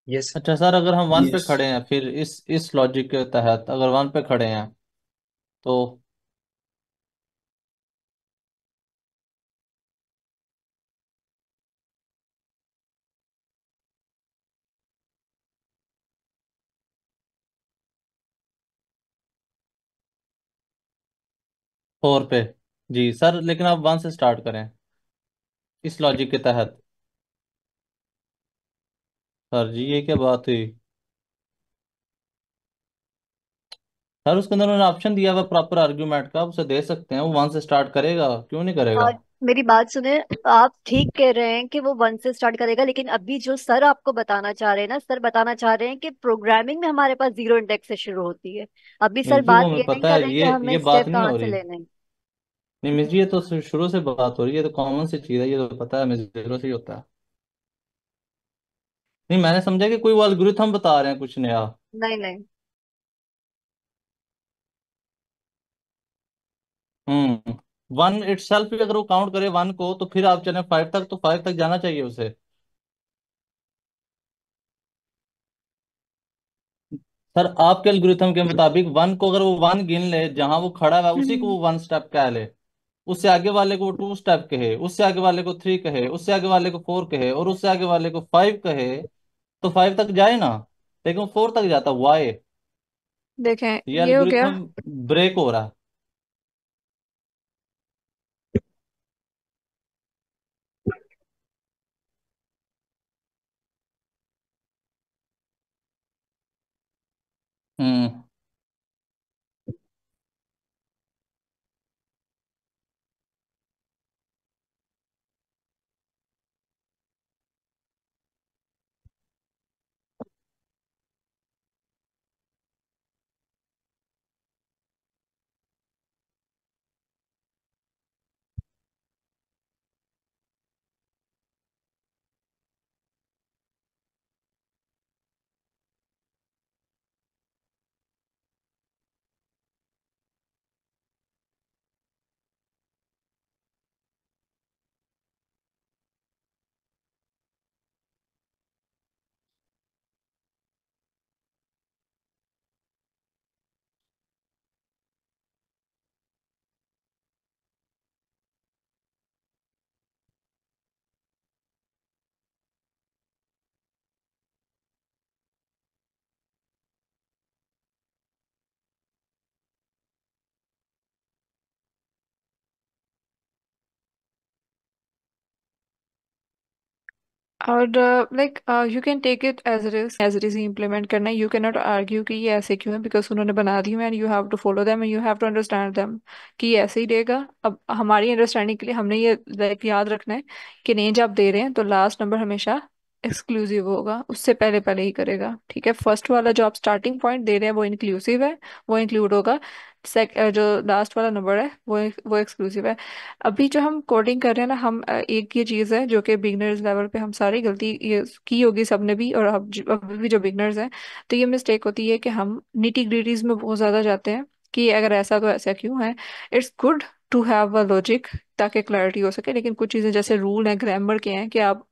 Yes. अच्छा सर, अगर हम वन पे यस। खड़े हैं, फिर इस लॉजिक के तहत अगर वन पे खड़े हैं तो फोर पे। जी सर, लेकिन आप वन से स्टार्ट करें इस लॉजिक के तहत। सर जी, ये क्या बात हुई? सर, उसके अंदर उन्होंने ऑप्शन दिया हुआ प्रॉपर आर्ग्यूमेंट का, आप उसे दे सकते हैं, वो वन से स्टार्ट करेगा, क्यों नहीं करेगा? और मेरी बात सुने, आप ठीक कह रहे हैं कि वो वन से स्टार्ट करेगा, लेकिन अभी जो सर आपको बताना चाह रहे हैं ना, सर बताना चाह रहे हैं कि प्रोग्रामिंग में हमारे पास जीरो इंडेक्स से शुरू होती है। अभी सर मिस जी, वो बात हमें ये नहीं पता कर है, रहे कि हमें ये बात स्टेप नहीं कहाँ हो से रही। लेने हैं। नहीं मिस जी, ये तो शुरू से बात हो रही है, ये तो कॉमन सी चीज़ है, ये तो पता है, मिस जीरो से ही होता है। नहीं, मैंने समझा कि कोई वो एल्गोरिथम बता रहे हैं कुछ नया। नहीं नहीं। वन इटसेल्फ भी अगर वो काउंट करे वन को, तो फिर आप चले फाइव तक, तो फाइव तक जाना चाहिए उसे। सर, आपके एल्गोरिथम के मुताबिक वन को अगर वो वन गिन ले जहां वो खड़ा हुआ है, उसी को वो वन स्टेप कह ले। उससे आगे वाले को वो टू स्टेप कहे, उससे आगे वाले को थ्री कहे, उससे आगे वाले को फोर कहे, और उससे आगे वाले को फाइव कहे, तो फाइव तक जाए ना। लेकिन वो फोर तक जाता, वाई? देखें, ये ये हो गया। एल्गोरिथम ब्रेक हो रहा है। हम्म। और like you can take it as it is ही इम्प्लीमेंट करना है। यू कैन नॉट आर्ग्यू कि ये ऐसे क्यों है, बिकॉज उन्होंने बना दी है and you have to follow them and you have to understand them कि ये ऐसे ही देगा। अब हमारी अंडरस्टैंडिंग के लिए हमने ये लाइक याद रखना है कि रेंज आप दे रहे हैं तो लास्ट नंबर हमेशा एक्सक्लूसिव होगा उससे पहले पहले ही करेगा। ठीक है, फर्स्ट वाला जो आप स्टार्टिंग पॉइंट दे रहे हैं वो इंक्लूसिव है, वो इंक्लूड होगा। जो लास्ट वाला नंबर है वो एक्सक्लूसिव है। अभी जो हम कोडिंग कर रहे हैं ना हम, एक ये चीज़ है जो कि बिगनर्स लेवल पे हम सारी गलती ये की होगी सबने भी, और अब अभी भी जो बिगनर्स हैं, तो ये मिस्टेक होती है कि हम निटी ग्रिटीज में बहुत ज़्यादा जाते हैं कि अगर ऐसा तो ऐसा क्यों है। It's good to have a logic ताकि क्लैरिटी हो सके, लेकिन कुछ चीज़ें जैसे रूल हैं ग्रामर के हैं कि आप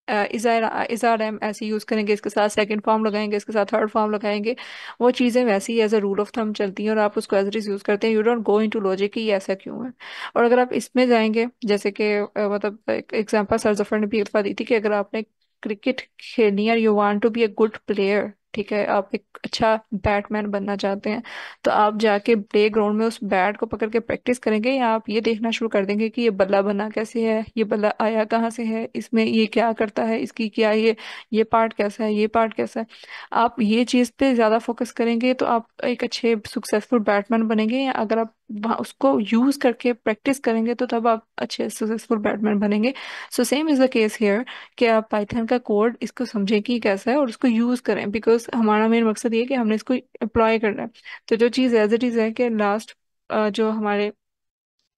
इज़ार एम ऐसे यूज़ करेंगे, इसके साथ सेकंड फॉर्म लगाएंगे, इसके साथ थर्ड फॉर्म लगाएंगे, वो चीज़ें वैसी as a rule of thumb चलती हैं और आप उसको एज इट इज़ यूज़ करते हैं। You don't go into logic कि ये ऐसा क्यों है। और अगर आप इसमें जाएंगे, जैसे कि मतलब एक एग्जांपल सर जफर ने भी एक बात दी थी कि अगर आपने क्रिकेट खेलनी है, you want to be a good player, ठीक है, आप एक अच्छा बैटमैन बनना चाहते हैं, तो आप जाके प्ले ग्राउंड में उस बैट को पकड़ के प्रैक्टिस करेंगे, या आप ये देखना शुरू कर देंगे कि ये बल्ला बना कैसे है, ये बल्ला आया कहाँ से है, इसमें ये क्या करता है, इसकी क्या ये पार्ट कैसा है, ये पार्ट कैसा है। आप ये चीज़ पे ज़्यादा फोकस करेंगे तो आप एक अच्छे सक्सेसफुल बैटमैन बनेंगे, या अगर आप वहाँ उसको यूज़ करके प्रैक्टिस करेंगे तो तब आप अच्छे सक्सेसफुल बैटमैन बनेंगे। So same is the case here कि आप पाइथन का कोड इसको समझें कि कैसा है और उसको यूज़ करें, बिकॉज हमारा मेन मकसद ये है कि हमने इसको अप्लाई करना है। तो जो चीज़ एज इट इज़ है कि लास्ट जो हमारे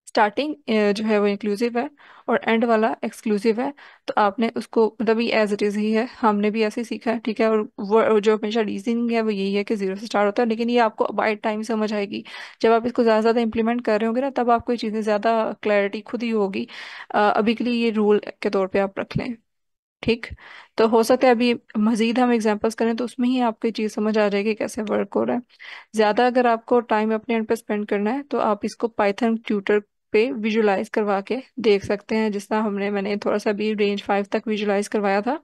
स्टार्टिंग जो है वो इंक्लूसिव है और एंड वाला एक्सक्लूसिव है, तो आपने उसको मतलब ये एज इट इज़ ही है, हमने भी ऐसे ही सीखा है। ठीक है, और वो जो हमेशा रीजनिंग है वो यही है कि जीरो से स्टार्ट होता है, लेकिन ये आपको बाय टाइम समझ आएगी। जब आप इसको ज़्यादा ज़्यादा इंप्लीमेंट कर रहे होंगे ना, तब आपको ये चीज़ें ज़्यादा क्लैरिटी खुद ही होगी। अभी के लिए ये रूल के तौर पे आप रख लें। ठीक, तो हो सकता है अभी मजीद हम एग्जांपल्स करें तो उसमें ही आपको ये चीज़ समझ आ जाएगी कैसे वर्क हो रहा है। ज़्यादा अगर आपको टाइम अपने एंड पे स्पेंड करना है तो आप इसको पाइथन ट्यूटर पे विजुलाइज करवा के देख सकते हैं, जिस तरह मैंने थोड़ा सा भी रेंज 5 तक विजुलाइज करवाया था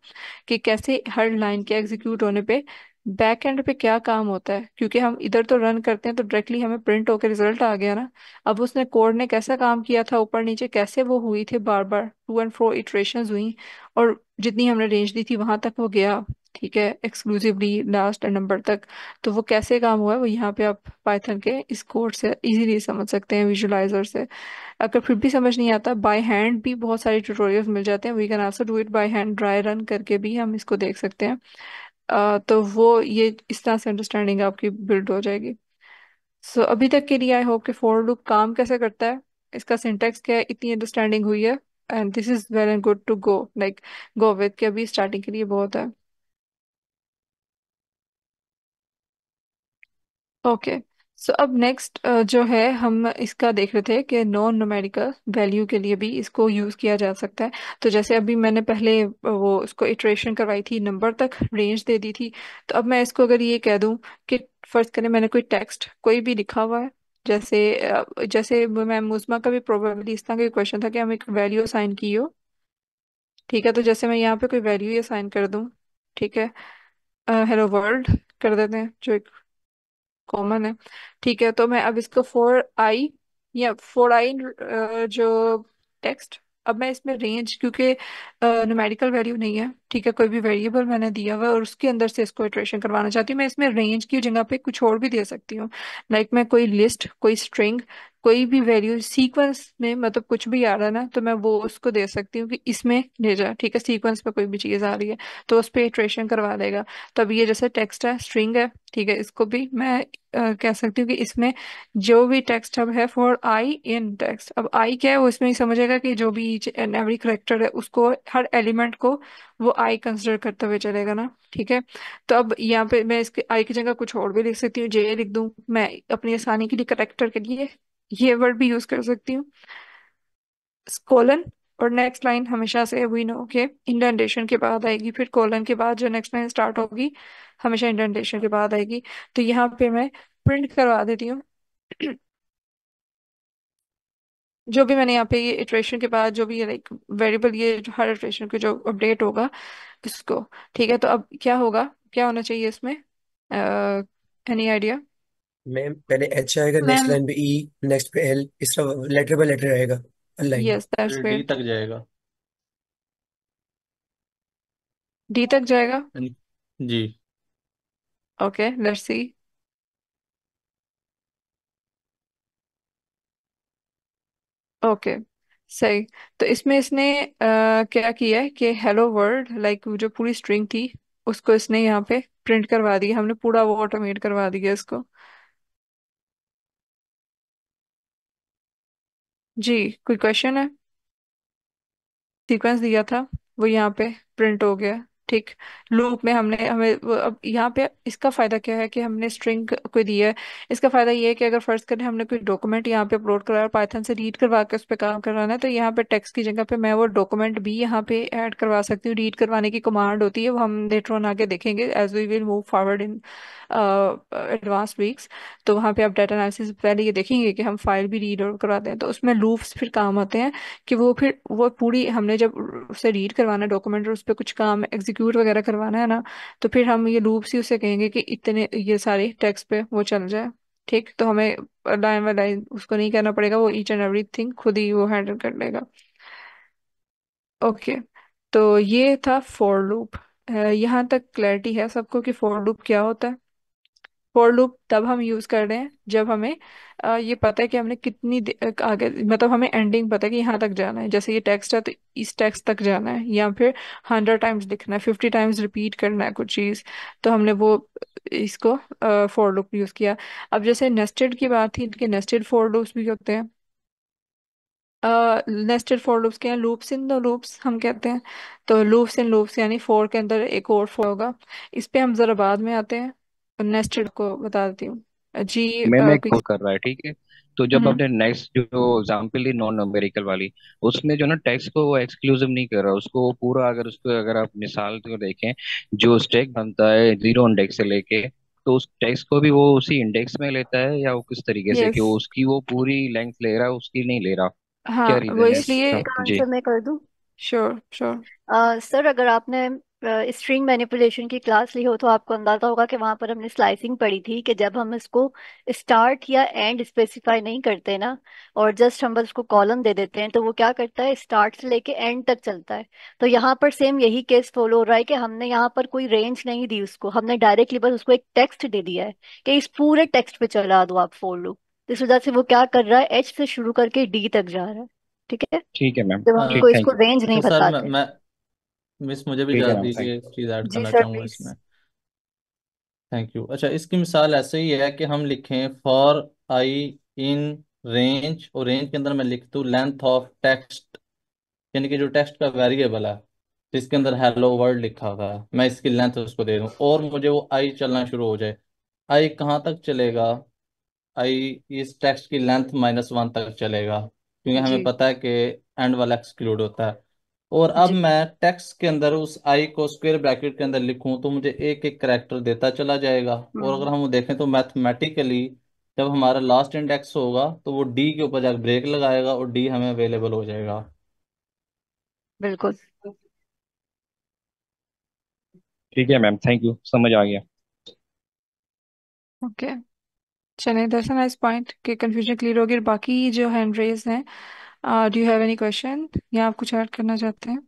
कि कैसे हर लाइन के एग्जीक्यूट होने पे बैक एंड पे क्या काम होता है, क्योंकि हम इधर तो रन करते हैं तो डायरेक्टली हमें प्रिंट होकर रिजल्ट आ गया ना। अब उसने कोड ने कैसा काम किया था, ऊपर नीचे कैसे वो हुई थी, बार बार टू एंड फ्रो इटरेशंस हुई, और जितनी हमने रेंज दी थी वहां तक वो गया। ठीक है, एक्सक्लूसिवली लास्ट नंबर तक। तो वो कैसे काम हुआ है वो यहाँ पे आप पाइथन के इस कोड से इजीली समझ सकते हैं, विजुलाइजर से। अगर फिर भी समझ नहीं आता, बाय हैंड भी बहुत सारे ट्यूटोरियल्स मिल जाते हैं, we can also do it by hand, dry run करके भी हम इसको देख सकते हैं। तो वो ये इस तरह से अंडरस्टैंडिंग आपकी बिल्ड हो जाएगी। सो अभी तक के लिए आई होप कि फॉर लूप काम कैसे करता है, इसका सिंटैक्स क्या है, इतनी अंडरस्टैंडिंग हुई है। And this is well and good to go, like go with, कि अभी स्टार्टिंग के लिए बहुत है। ओके, सो अब नेक्स्ट जो है हम इसका देख रहे थे कि नॉन न्यूमेरिकल वैल्यू के लिए भी इसको यूज़ किया जा सकता है। तो जैसे अभी मैंने पहले वो उसको इटरेशन करवाई थी, नंबर तक रेंज दे दी थी, तो अब मैं इसको अगर ये कह दूं कि फर्ज करें मैंने कोई टेक्स्ट कोई भी लिखा हुआ है, जैसे मैं मुस्मा का भी प्रोबेबली इस तरह का क्वेश्चन था कि हम एक वैल्यू असाइन की हो। ठीक है, तो जैसे मैं यहाँ पे कोई वैल्यू ही असाइन कर दूं, ठीक है, हेलो वर्ल्ड कर देते हैं जो कॉमन है। ठीक है, तो मैं अब इसको फोर आई या फोर आई जो टेक्स्ट, अब मैं इसमें रेंज क्योंकि न्यूमेरिकल वैल्यू नहीं है, ठीक है, कोई भी वेरिएबल मैंने दिया हुआ है और उसके अंदर से इसको इटरेशन करवाना चाहती हूँ, मैं इसमें रेंज की जगह पे कुछ और भी दे सकती हूँ। लाइक मैं कोई लिस्ट, कोई स्ट्रिंग, कोई भी वैल्यू सीक्वेंस में, मतलब कुछ भी आ रहा है ना, तो मैं वो उसको दे सकती हूँ कि इसमें ले जा। ठीक है, सीक्वेंस में कोई भी चीज़ आ रही है तो उस पर इटरेशन करवा देगा। तब ये जैसे टेक्स्ट है, स्ट्रिंग है, ठीक है, इसको भी मैं कह सकती हूँ कि इसमें जो भी टेक्स्ट अब है फॉर आई इन टेक्स्ट, अब आई क्या है वो इसमें ही समझेगा कि जो भी ईच एंड एवरी करेक्टर है उसको, हर एलिमेंट को वो आई कंसिडर करते हुए चलेगा ना। ठीक है, तो अब यहाँ पे मैं इसके आई की जगह कुछ और भी लिख सकती हूँ, जे लिख दूँ मैं, अपनी आसानी के लिए करेक्टर के लिए ये वर्ड भी यूज कर सकती हूँ, कोलन। और नेक्स्ट लाइन हमेशा से वी नो के इंडेंटेशन के बाद आएगी, फिर कोलन के बाद जो नेक्स्ट लाइन स्टार्ट होगी हमेशा इंडेंटेशन के बाद आएगी। तो यहाँ पे मैं प्रिंट करवा देती हूँ जो भी मैंने यहाँ पे ये इटरेशन के बाद जो भी लाइक वेरिएबल, ये जो हर इटरेशन के जो अपडेट होगा इसको। ठीक है, तो अब क्या होगा, क्या होना चाहिए इसमें, एनी आइडिया? मैम पहले एच आएगा, नेक्स्ट मैम लाइन पे ई, नेक्स्ट पे एल, इस तरह लेटर बाय लेटर रहेगा लाइन। यस दैट्स फिर डी वेयर, तक जाएगा। डी तक जाएगा। जी। Okay, let's see. ओके, सही। तो इसमें इसने क्या किया है कि हेलो वर्ल्ड लाइक जो पूरी स्ट्रिंग थी उसको इसने यहाँ पे प्रिंट करवा दी, हमने पूरा वो ऑटोमेट करवा दिया इसको। जी, कोई क्वेश्चन है? सीक्वेंस दिया था, वो यहाँ पे प्रिंट हो गया। ठीक। लूप में हमने हमें अब यहाँ पे इसका फायदा क्या है कि हमने स्ट्रिंग को दिया है। इसका फायदा ये है कि अगर फर्ज करें हमने कोई डॉक्यूमेंट यहाँ पे अपलोड करा और पाइथन से रीड करवा के उस पर काम करवाना है, तो यहाँ पे टेक्स्ट की जगह पे मैं वो डॉक्यूमेंट भी यहाँ पे ऐड करवा सकती हूँ। रीड करवाने की कमांड होती है, वो हम लेटर ऑन आगे देखेंगे as we will move forward in advance weeks. तो वहाँ पे आप डाटा एनालिसिस पहले ये देखेंगे कि हम फाइल भी रीड और करवाते हैं, तो उसमें लूप्स फिर काम आते हैं कि वो फिर वो पूरी हमने जब उसे रीड करवाना है डॉक्यूमेंट और उस पर कुछ काम एग्जीक्यूट वगैरह करवाना है ना, तो फिर हम ये लूप्स ही उसे कहेंगे कि इतने ये सारे टेक्स्ट पे वो चल जाए। ठीक। तो हमें लाइन बाय लाइन उसको नहीं करना पड़ेगा, वो ईच एंड एवरीथिंग खुद ही वो हैंडल कर लेगा। ओके। तो ये था फॉर लूप। यहाँ तक क्लैरिटी है सबको कि फॉर लूप क्या होता है? फॉर लूप तब हम यूज कर रहे हैं जब हमें ये पता है कि हमने आगे, मतलब हमें एंडिंग पता है कि यहाँ तक जाना है। जैसे ये टेक्स्ट है तो इस टेक्स्ट तक जाना है, या फिर 100 टाइम्स लिखना है, 50 टाइम्स रिपीट करना है कुछ चीज़, तो हमने वो इसको फॉर लूप यूज किया। अब जैसे नेस्टेड की बात थी कि नेस्टेड फॉर लूप्स भी होते हैं। नेस्टेड फॉर लूप्स क्या है? लूप्स इन द लूप्स हम कहते हैं। तो लूप्स इन लूप्स यानी फोर के अंदर एक और फोर होगा। इस पे हम जरा बाद में आते हैं, नेस्टेड को बता देती हूँ। जी मैम एक कोई। कॉल कर रहा है, ठीक है। तो जब हम्म। आपने नेक्स्ट जो एग्जाम्पल ली नॉन न्यूमेरिकल वाली, उसमें जो ना टेक्स्ट को वो एक्सक्लूसिव नहीं कर रहा उसको, वो पूरा अगर उसको अगर आप मिसाल को देखें, जो स्टैक बनता है जीरो इंडेक्स से लेके, तो उस टेक्स्ट को भी वो उसी इंडेक्स में लेता है, या वो किस तरीके से कि यस। वो उसकी वो पूरी लेंथ ले रहा है, उसकी नहीं ले रहा? क्या हाँ वो रीजन है इसलिए। इसका इसका जी? आंसर मैं कर दूं। Sure sure. सर, अगर आपने स्ट्रिंग मैनिपुलेशन की क्लास ली हो तो आपको अंदाजा होगा कि वहां पर हमने स्लाइसिंग पढ़ी थी कि जब हम इसको स्टार्ट या एंड स्पेसिफाई नहीं करते ना, और जस्ट हम बस उसको कॉलम दे देते हैं, तो वो क्या करता है, स्टार्ट से लेके एंड तक चलता है। तो यहाँ पर सेम यही केस फॉलो हो रहा है कि हमने यहाँ पर कोई रेंज नहीं दी उसको, हमने डायरेक्टली बस उसको एक टेक्स्ट दे दिया है कि इस पूरे टेक्स्ट पे चला दो आप फॉर लूप। इस वजह से वो क्या कर रहा है, एच से शुरू करके डी तक जा रहा है। ठीक है, ठीक है मैम। जब हम ठीक, उसको थैंक इसको यू। रेंज नहीं अच्छा सर, बताते। मिस मुझे भी ठीक है इजाज़त मैम, थैंक दीजिए, एक चीज़ ऐड जी करना सर चाहूँगा प्लीज। इसमें। Thank you. अच्छा, इसकी मिसाल ऐसे ही है कि हम लिखें फॉर आई इन रेंज, और रेंज के अंदर मैं लिख दूँ लेंथ ऑफ टेक्स्ट, यानी कि जो टेक्स्ट का वेरिएबल है जिसके अंदर हेलो वर्ल्ड लिखा हुआ है, मैं इसकी लेंथ उसको दे दूँ और मुझे वो आई चलना शुरू हो जाए। आई कहाँ तक चलेगा? आई इस टेक्स्ट की लेंथ -1 तक चलेगा, क्योंकि हमें जी पता है कि एंड वाला एक्सक्लूड होता है। और अब जी। मैं टेक्स्ट के अंदर उस आई को स्क्वायर ब्रैकेट के अंदर लिखूं तो मुझे एक एक करेक्टर देता चला जाएगा। और अगर हम्म। हम देखें तो मैथमेटिकली जब हमारा लास्ट इंडेक्स होगा तो वो डी के ऊपर जाकर ब्रेक लगाएगा और डी हमें अवेलेबल हो जाएगा। बिल्कुल। ठीक है मैम, थैंक यू, समझ आ गया। ओके। चलिए, दैट्स अ नाइस पॉइंट कि कंफ्यूजन क्लियर होगी। बाकी जो हैंड रेज हैं, do you have any question या आप कुछ ऐड करना चाहते हैं?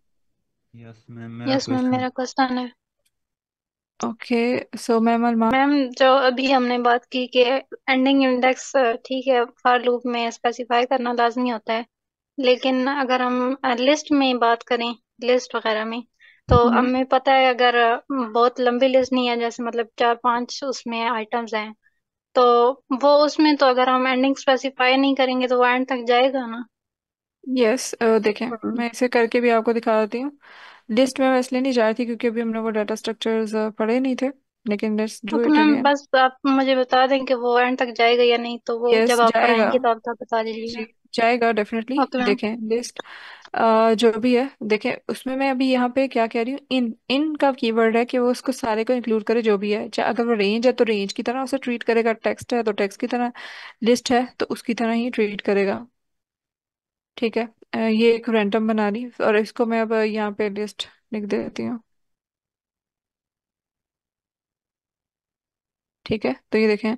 यस मैम, मेरा यस मैम, क्वेश्चन। मेरा क्वेश्चन है। ओके। सो मैम अरमान। मैम, जो अभी हमने बात की कि एंडिंग इंडेक्स ठीक है फॉर लूप में स्पेसिफाई करना लाजमी होता है, लेकिन अगर हम लिस्ट में बात करें, लिस्ट वगैरह में, तो हम्म। हमें पता है अगर बहुत लंबी लिस्ट नहीं है, जैसे मतलब 4-5 उसमें आइटम्स हैं, तो वो उसमें तो अगर हम एंडिंग स्पेसिफाई नहीं करेंगे तो वो एंड तक जाएगा ना। यस। देखें, हम्म। मैं इसे करके भी आपको दिखा देती हूँ। लिस्ट में मैं इसलिए नहीं जा रही थी क्योंकि अभी हमने वो डाटा स्ट्रक्चर्स पढ़े नहीं थे, लेकिन लेट्स डू तो इट मैम अगेन। बस आप मुझे बता दें कि वो एंड तक जाएगा या नहीं, तो वो यस जब आप जाएगा। कराएंगे तो आप बता जी दीजिएगा। जाएगा डेफिनेटली। Okay ma'am. देखें लिस्ट जो भी है, देखें उसमें मैं अभी यहाँ पे क्या कह रही हूँ, इन इन का कीवर्ड है कि वो उसको सारे को इंक्लूड करे जो भी है। चाहे अगर वो रेंज है तो रेंज की तरह उसे ट्रीट करेगा, टेक्स्ट है तो टेक्स्ट की तरह, लिस्ट है तो उसकी तरह ही ट्रीट करेगा। ठीक है। ये एक रैंडम बना ली और इसको मैं अब यहाँ पे लिस्ट लिख देती हूँ। ठीक है। तो ये देखें,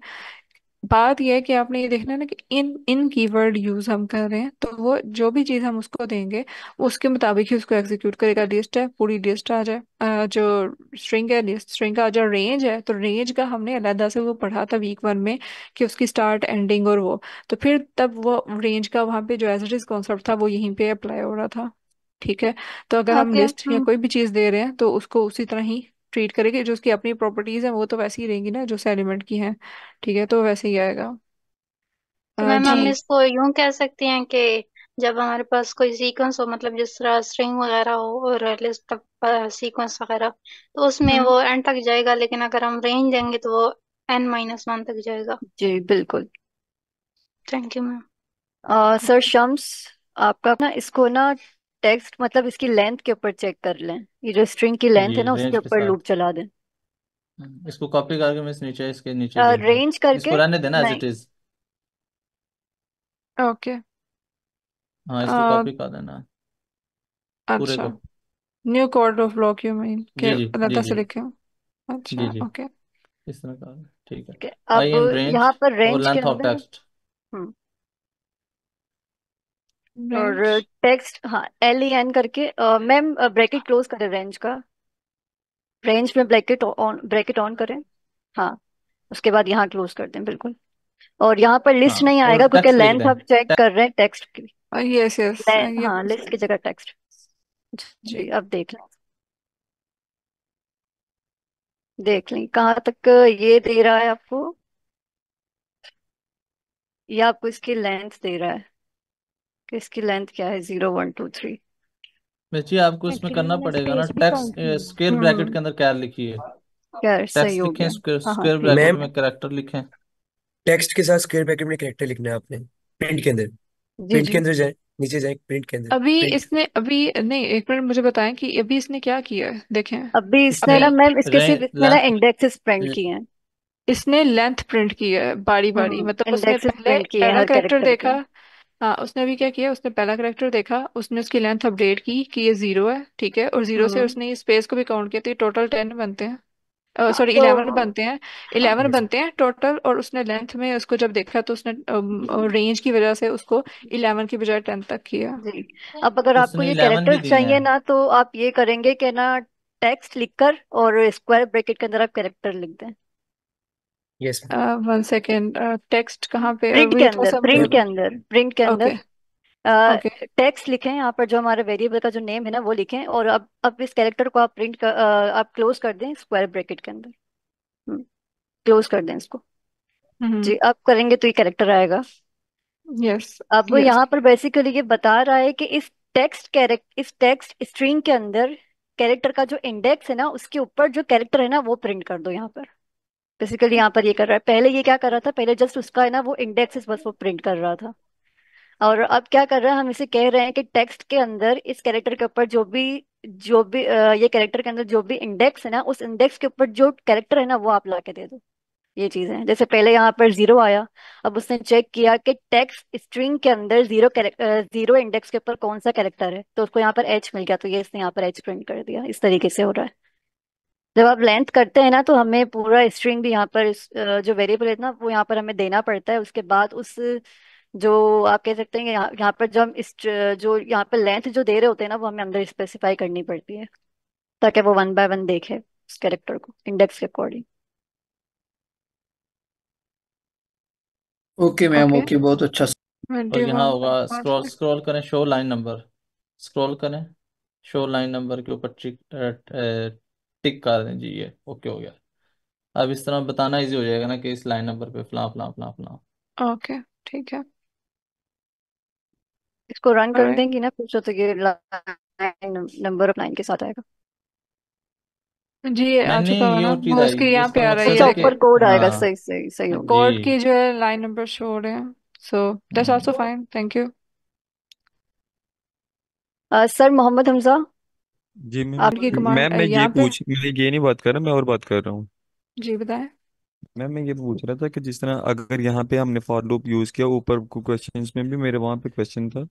बात यह है कि आपने ये देखना है ना कि इन इन कीवर्ड यूज हम कर रहे हैं, तो वो जो भी चीज हम उसको देंगे उसके मुताबिक ही उसको एग्जीक्यूट करेगा। लिस्ट है, पूरी लिस्ट आ जाए, जो स्ट्रिंग है लिस्ट स्ट्रिंग का आ जाए। रेंज है तो रेंज का हमने अलहदा से वो पढ़ा था वीक 1 में कि उसकी स्टार्ट एंडिंग और वो, तो फिर तब वो रेंज का वहाँ पे जो एज इट इज कॉन्सेप्ट था वो यहीं पे अप्लाई हो रहा था। ठीक है, तो अगर हम ओके। लिस्ट या कोई भी चीज दे रहे हैं तो उसको उसी तरह ही ट्रीट करेंगे। जो उसकी अपनी प्रॉपर्टीज हैं वो तो वैसे ही रहेंगी ना जो उस एलिमेंट की हैं। ठीक है, तो वैसे ही आएगा। तो मैम जी। हम इसको यूं कह सकते हैं कि जब हमारे पास कोई सीक्वेंस हो, मतलब जिस तरह स्ट्रिंग वगैरह हो और लिस्ट तक सीक्वेंस वगैरह, तो उसमें हम्म। वो एंड तक जाएगा, लेकिन अगर हम रेंज देंगे तो वो n-1 तक जाएगा। जी बिल्कुल। Thank you ma'am. Sir Shams, आपका ना इसको ना टेक्स्ट मतलब इसकी लेंथ के ऊपर चेक कर लें। ये जो स्ट्रिंग की लेंथ है जी ना उसके रेंज के ऊपर साथ। लूप चला दें। इसको कॉपी करके मैं इस नीचे इसके नीचे लिख दूं। रेंज इसको करके। रहने देना एज नहीं। It is. ओके। हाँ इसको अ, कॉपी कर देना पूरे अच्छा, को। New code of block you mean के जी जी जी अलग जी से लिखे। जी अच्छा, जी। ओके। इस तरह का ठीक है। ठीक है, आई अब इन रेंज यहाँ पर और रेंज के लेंथ ऑफ अंदर। टेक्स्ट। हम्म। रेंज। और टेक्स्ट, हाँ LEN करके मैम ब्रैकेट क्लोज करें रेंज का। रेंज में ब्रैकेट ऑन करें। हाँ, उसके बाद यहाँ क्लोज कर दें बिल्कुल। और यहाँ पर लिस्ट हाँ नहीं और आएगा क्योंकि टेक्स्ट लिख लेंथ दें। आप चेक कर रहे हैं टेक्स्ट की। यस यस, ये हाँ, आपने लिस्ट सही की कहा। जगह टेक्स्ट। जी, जी। अब देख लें कहाँ तक ये दे रहा है आपको। ये आपको इसकी लेंथ दे रहा है कि इसकी लेंथ क्या है, 0 1 2 3। बच्ची आपको इसमें एक्चुअली करना मैंने पड़ेगा ना स्पेस भी काउंट टेक्स्ट की है। स्क्वायर ब्रैकेट हम्म। के अंदर क्या लिखिए। क्या सही टेक्स्ट हो लिखें गया। हाँ हाँ स्क्वायर ठीक है। ब्रैकेट मैम में कैरेक्टर लिखें। टेक्स्ट के साथ स्क्वायर ब्रैकेट में कैरेक्टर लिखना है आपने। प्रिंट के अंदर। जी प्रिंट के जी। अंदर जाए, नीचे जाए, प्रिंट के अंदर। अभी प्रिंट। इसने अभी नहीं, एक मिनट मुझे बताएं कि अभी इसने क्या किया है, देखें। अभी इसने अभी ना इसमें मैम इसके सिर्फ इसमें ना लेंथ इंडेक्सेस प्रिंट किए हैं। इसने लेंथ प्रिंट की है बारी बारी, मतलब उसने इंडेक्सेस पहले प्रिंट किए हैं पहला हर करेक्टर कैरेक्टर के। देखा। हाँ, उसने अभी क्या किया, उसने पहला करेक्टर देखा, उसने उसकी लेंथ अपडेट की कि ये 0 है, ठीक है, और 0 से हम्म। उसने ये स्पेस को भी काउंट किया तो ये टोटल 10 बनते हैं। हाँ सॉरी, तो 11 बनते हैं। हाँ 11 बनते हैं टोटल, और उसने लेंथ में उसको जब देखा तो उसने रेंज की वजह से उसको 11 की बजाय 10 तक किया। जी। अब अगर आपको उसने ये 11 ही कैरेक्टर दिए चाहिए हैं। ना तो आप ये करेंगे कि ना टेक्स्ट लिखकर और स्क्वायर ब्रैकेट के अंदर आप कैरेक्टर लिख दें। यस। 1 सेकेंड, टेक्स्ट कहाँ पे, प्रिंट के वही थोड़ा अंदर, सा मुझे। प्रिंट के अंदर, प्रिंट के ओके। अंदर ओके। टेक्स्ट लिखें। यहाँ पर जो हमारे वेरिएबल का जो नेम है ना वो लिखें, और अब इस कैरेक्टर को आप आप क्लोज कर दें स्क्वायर ब्रैकेट के अंदर। क्लोज कर दें इसको। हम्म। जी, आप करेंगे तो ये कैरेक्टर आएगा। यस। अब यस। यहाँ पर बेसिकली ये बता रहा है कि इस टेक्स्ट स्ट्रिंग के अंदर कैरेक्टर का जो इंडेक्स है ना उसके ऊपर जो कैरेक्टर है ना वो प्रिंट कर दो यहाँ पर। बेसिकली यहाँ पर ये कर रहा है, पहले ये क्या कर रहा था, पहले जस्ट उसका है ना वो इंडेक्स बस वो प्रिंट कर रहा था। और अब क्या कर रहा है, हम इसे कह रहे हैं कि टेक्स्ट के अंदर इस कैरेक्टर के ऊपर जो भी ये कैरेक्टर के अंदर जो भी इंडेक्स है ना उस इंडेक्स के ऊपर जो कैरेक्टर है ना वो आप ला के दे दो। ये चीज है, जैसे पहले यहाँ पर 0 आया। अब उसने चेक किया कि टेक्स्ट स्ट्रिंग के अंदर 0 इंडेक्स के ऊपर कौन सा कैरेक्टर है, तो उसको यहाँ पर H मिल गया, तो ये इसने यहाँ पर H प्रिंट कर दिया। इस तरीके से हो रहा है। जब आप लेंथ करते हैं ना तो हमें पूरा स्ट्रिंग भी यहाँ पर जो वेरिएबल है ना वो यहाँ पर हमें देना पड़ता है। उसके बाद उस जो आप कह सकते हैं कि यहाँ पर जो हम इस जो यहाँ पर लेंथ जो दे रहे होते हैं ना वो हमें अंदर स्पेसिफाई करनी पड़ती है, ताकि वो 1 बाय 1 देखे उस कैरेक्टर को इंडेक्स के according. Okay ma'am, okay. Okay, बहुत अच्छा। 20 और यहाँ 1 होगा स्क्रॉल स्क्रॉल करें शो लाइन नंबर। स्क्रॉल करें शो लाइन नंबर के ऊपर टिक टिक कर दें जी। ये ओके हो गया। अब इस तरह बताना इजी हो जाएगा ना कि इस लाइन नंबर पे फला फला फला फला। ओके, ठीक है। इसको रन कर ऑलराइट। देंगी ना पूछो तो ये लाइन नंबर ऑफ लाइन के साथ आएगा। जी, ये आ नहीं चुका नहीं है ये ना, और चीज़ वो उसके आएगी यहाँ पे इसका आ रहा है, ये मकसद अच्छा, है कि देखें। ऊपर कोड आएगा, हाँ सही सही सही हो गया। कोड जी। की जो है लाइन नंबर शो हो रहे हैं, so that's also hmm, fine, thank you. Sir Mohammad Hamza, जी मैम। आपकी कमांड मैम मैं यहाँ पे। ये नहीं बात कर रहा, मैं और बात कर रहा हूँ। जी बताएं। मैम मैं ये पूछ रहा था कि जिस तरह अगर यहाँ पे हमने फॉर लूप यूज किया, ऊपर क्वेश्चंस में भी मेरे वहाँ पे क्वेश्चन था,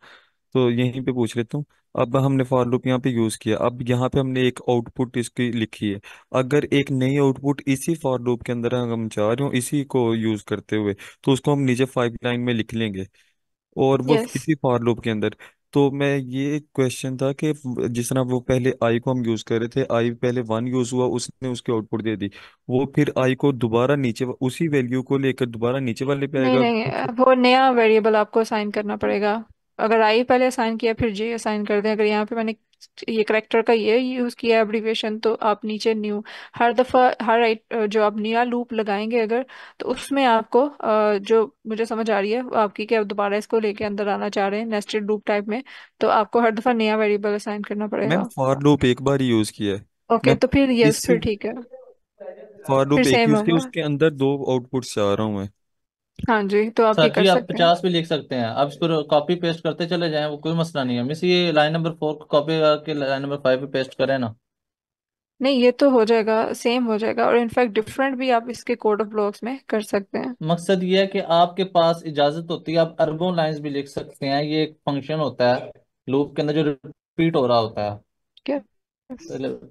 तो यहीं पे पूछ लेता हूँ। अब हमने फॉर लूप यहाँ पे यूज किया, अब यहाँ पे हमने एक आउटपुट इसकी लिखी है। अगर एक नई आउटपुट इसी फॉर लूप के अंदर हम चाह रहे हो इसी को यूज करते हुए, तो उसको हम नीचे 5 लाइन में लिख लेंगे, और वो यस। इसी फॉर लूप के अंदर। तो मैं ये क्वेश्चन था कि जिस तरह वो पहले आई को हम यूज कर रहे थे, आई पहले 1 यूज हुआ, उसने उसकी आउटपुट दे दी, वो फिर आई को दोबारा नीचे उसी वैल्यू को लेकर दोबारा नीचे वाले पे नहीं आएगा नहीं, वो नया वेरिएबल आपको असाइन करना पड़ेगा। अगर आई पहले असाइन किया फिर जे असाइन कर दें, अगर यहाँ पे मैंने ये करेक्टर का ये यूज किया एब्रीविएशन, तो आप नीचे न्यू हर दफा हर जो आप नया लूप लगाएंगे अगर, तो उसमें आपको जो मुझे समझ आ रही है वो आपकी कि आप दोबारा इसको लेके अंदर आना चाह रहे हैं नेस्टेड लूप टाइप में, तो आपको हर दफा नया वेरिएबल असाइन करना मैम पड़ेगा। फॉर लूप एक बार ही यूज किया है। ओके, मैं तो फिर यस, इस फिर ठीक है, फॉर फिर लूप एक सेम यूज किया, होगा। उसके अंदर दो आउटपुट्स चाह रहा हूँ मैं। हाँ जी, तो आप ये सर कर जी आप सकते हैं। 50 भी लिख सकते हैं, आप इसको कॉपी पेस्ट करते चले जाएं, वो कोई मसला नहीं है। मिस ये लाइन नंबर 4 को कॉपी करके लाइन नंबर 5 पे पेस्ट करें ना। नहीं, ये तो हो जाएगा, सेम हो जाएगा, और इनफैक्ट डिफरेंट भी आप इसके कोड ऑफ ब्लॉक्स में कर सकते हैं। मकसद ये है कि आपके पास इजाजत होती है, आप अरबों लाइंस भी लिख सकते हैं। ये एक फंक्शन होता है लूप के अंदर जो रिपीट हो रहा होता है, क्या?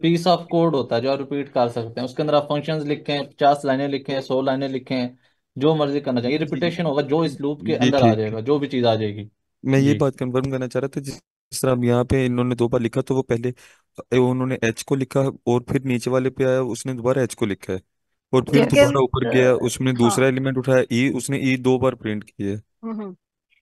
पीस ऑफ कोड होता है जो आप रिपीट कर सकते हैं। उसके अंदर आप फंक्शंस लिखें, 50 लाइनें लिखें, 100 लाइनें लिखें, जो मर्जी करना चाहिए। जी रिपीटेशन होगा जो इस लूप के जी अंदर आ ठीक है। जाएगा, जो भी चीज आ जाएगी। मैं ये जी बात कंफर्म करना चाह रहा था, जिस तरह अब यहाँ पे इन्होंने 2 बार लिखा, तो वो पहले उन्होंने एच को लिखा, और फिर नीचे वाले पे आया उसने दोबारा एच को लिखा है, और फिर यस। क्योंकि दोबारा ऊपर गया उसने हाँ। दूसरा एलिमेंट उठाया ई, उसने ई 2 बार प्रिंट किया है।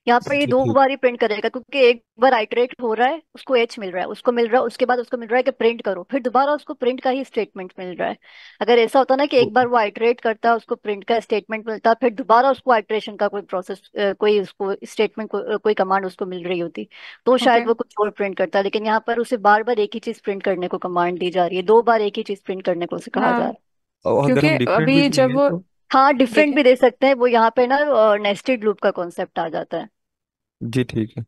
यहाँ पर ये जी दो ठीक। बार ही प्रिंट करेगा, क्योंकि एक बार आइटरेट हो रहा है, उसको एच मिल रहा है, उसको मिल रहा है, उसके बाद उसको मिल रहा है कि प्रिंट करो, फिर दोबारा उसको प्रिंट का ही स्टेटमेंट मिल रहा है। अगर ऐसा होता ना कि एक बार वो आइटरेट करता है, उसको प्रिंट का स्टेटमेंट मिलता, फिर दोबारा उसको आइटरेशन का कोई प्रोसेस, कोई उसको स्टेटमेंट कोई कमांड उसको मिल रही होती, तो ओके। शायद वो कुछ और प्रिंट करता। लेकिन यहाँ पर उसे बार बार एक ही चीज प्रिंट करने को कमांड दी जा रही है, 2 बार एक ही चीज प्रिंट करने को उसे कहा जा रहा हाँ, है। और अगर क्योंकि हम डिफरेंट भी अभी जब देंगे वो, तो। हाँ, डिफरेंट देखें, भी दे सकते हैं, वो यहाँ पे ना नेस्टेड लूप का कॉन्सेप्ट आ जाता है। जी ठीक है।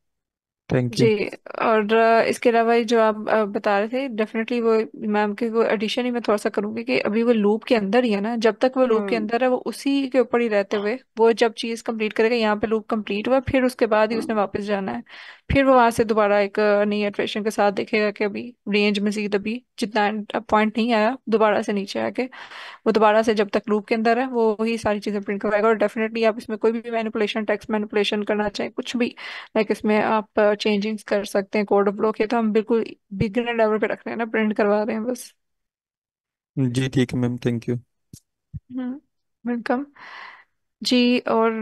थैंक जी। यू। और इसके अलावा ये जो आप बता रहे थे, डेफिनेटली वो मैम के वो एडिशन ही मैं थोड़ा सा करूंगी कि अभी वो लूप के अंदर ही है ना, जब तक वो लूप के हम्म। अंदर है वो उसी के ऊपर ही रहते हुए वो जब चीज कंप्लीट करेगा, यहाँ पे लूप कंप्लीट हुआ, फिर उसके बाद ही उसने वापस जाना है। फिर वो वहां से दोबारा एक नई इटरेशन के साथ देखेगा कि अभी रेंज मजीद अभी जितना पॉइंट नहीं आया, दोबारा से नीचे आके वो दोबारा से जब तक लूप के अंदर है वो वही सारी चीजें प्रिंट करवाएगा। और डेफिनेटली आप इसमें कोई भी मैनिपुलेशन, टेक्स्ट मैनिपुलेशन करना चाहें, कुछ भी, लाइक इसमें आप चेंजिंग्स कर सकते हैं कोड ब्लॉक। ये तो हम बिल्कुल बिगिनर लेवल पे रख रहे हैं ना, प्रिंट करवा रहे हैं बस। जी ठीक है मैम, थैंक यू। वेलकम जी। और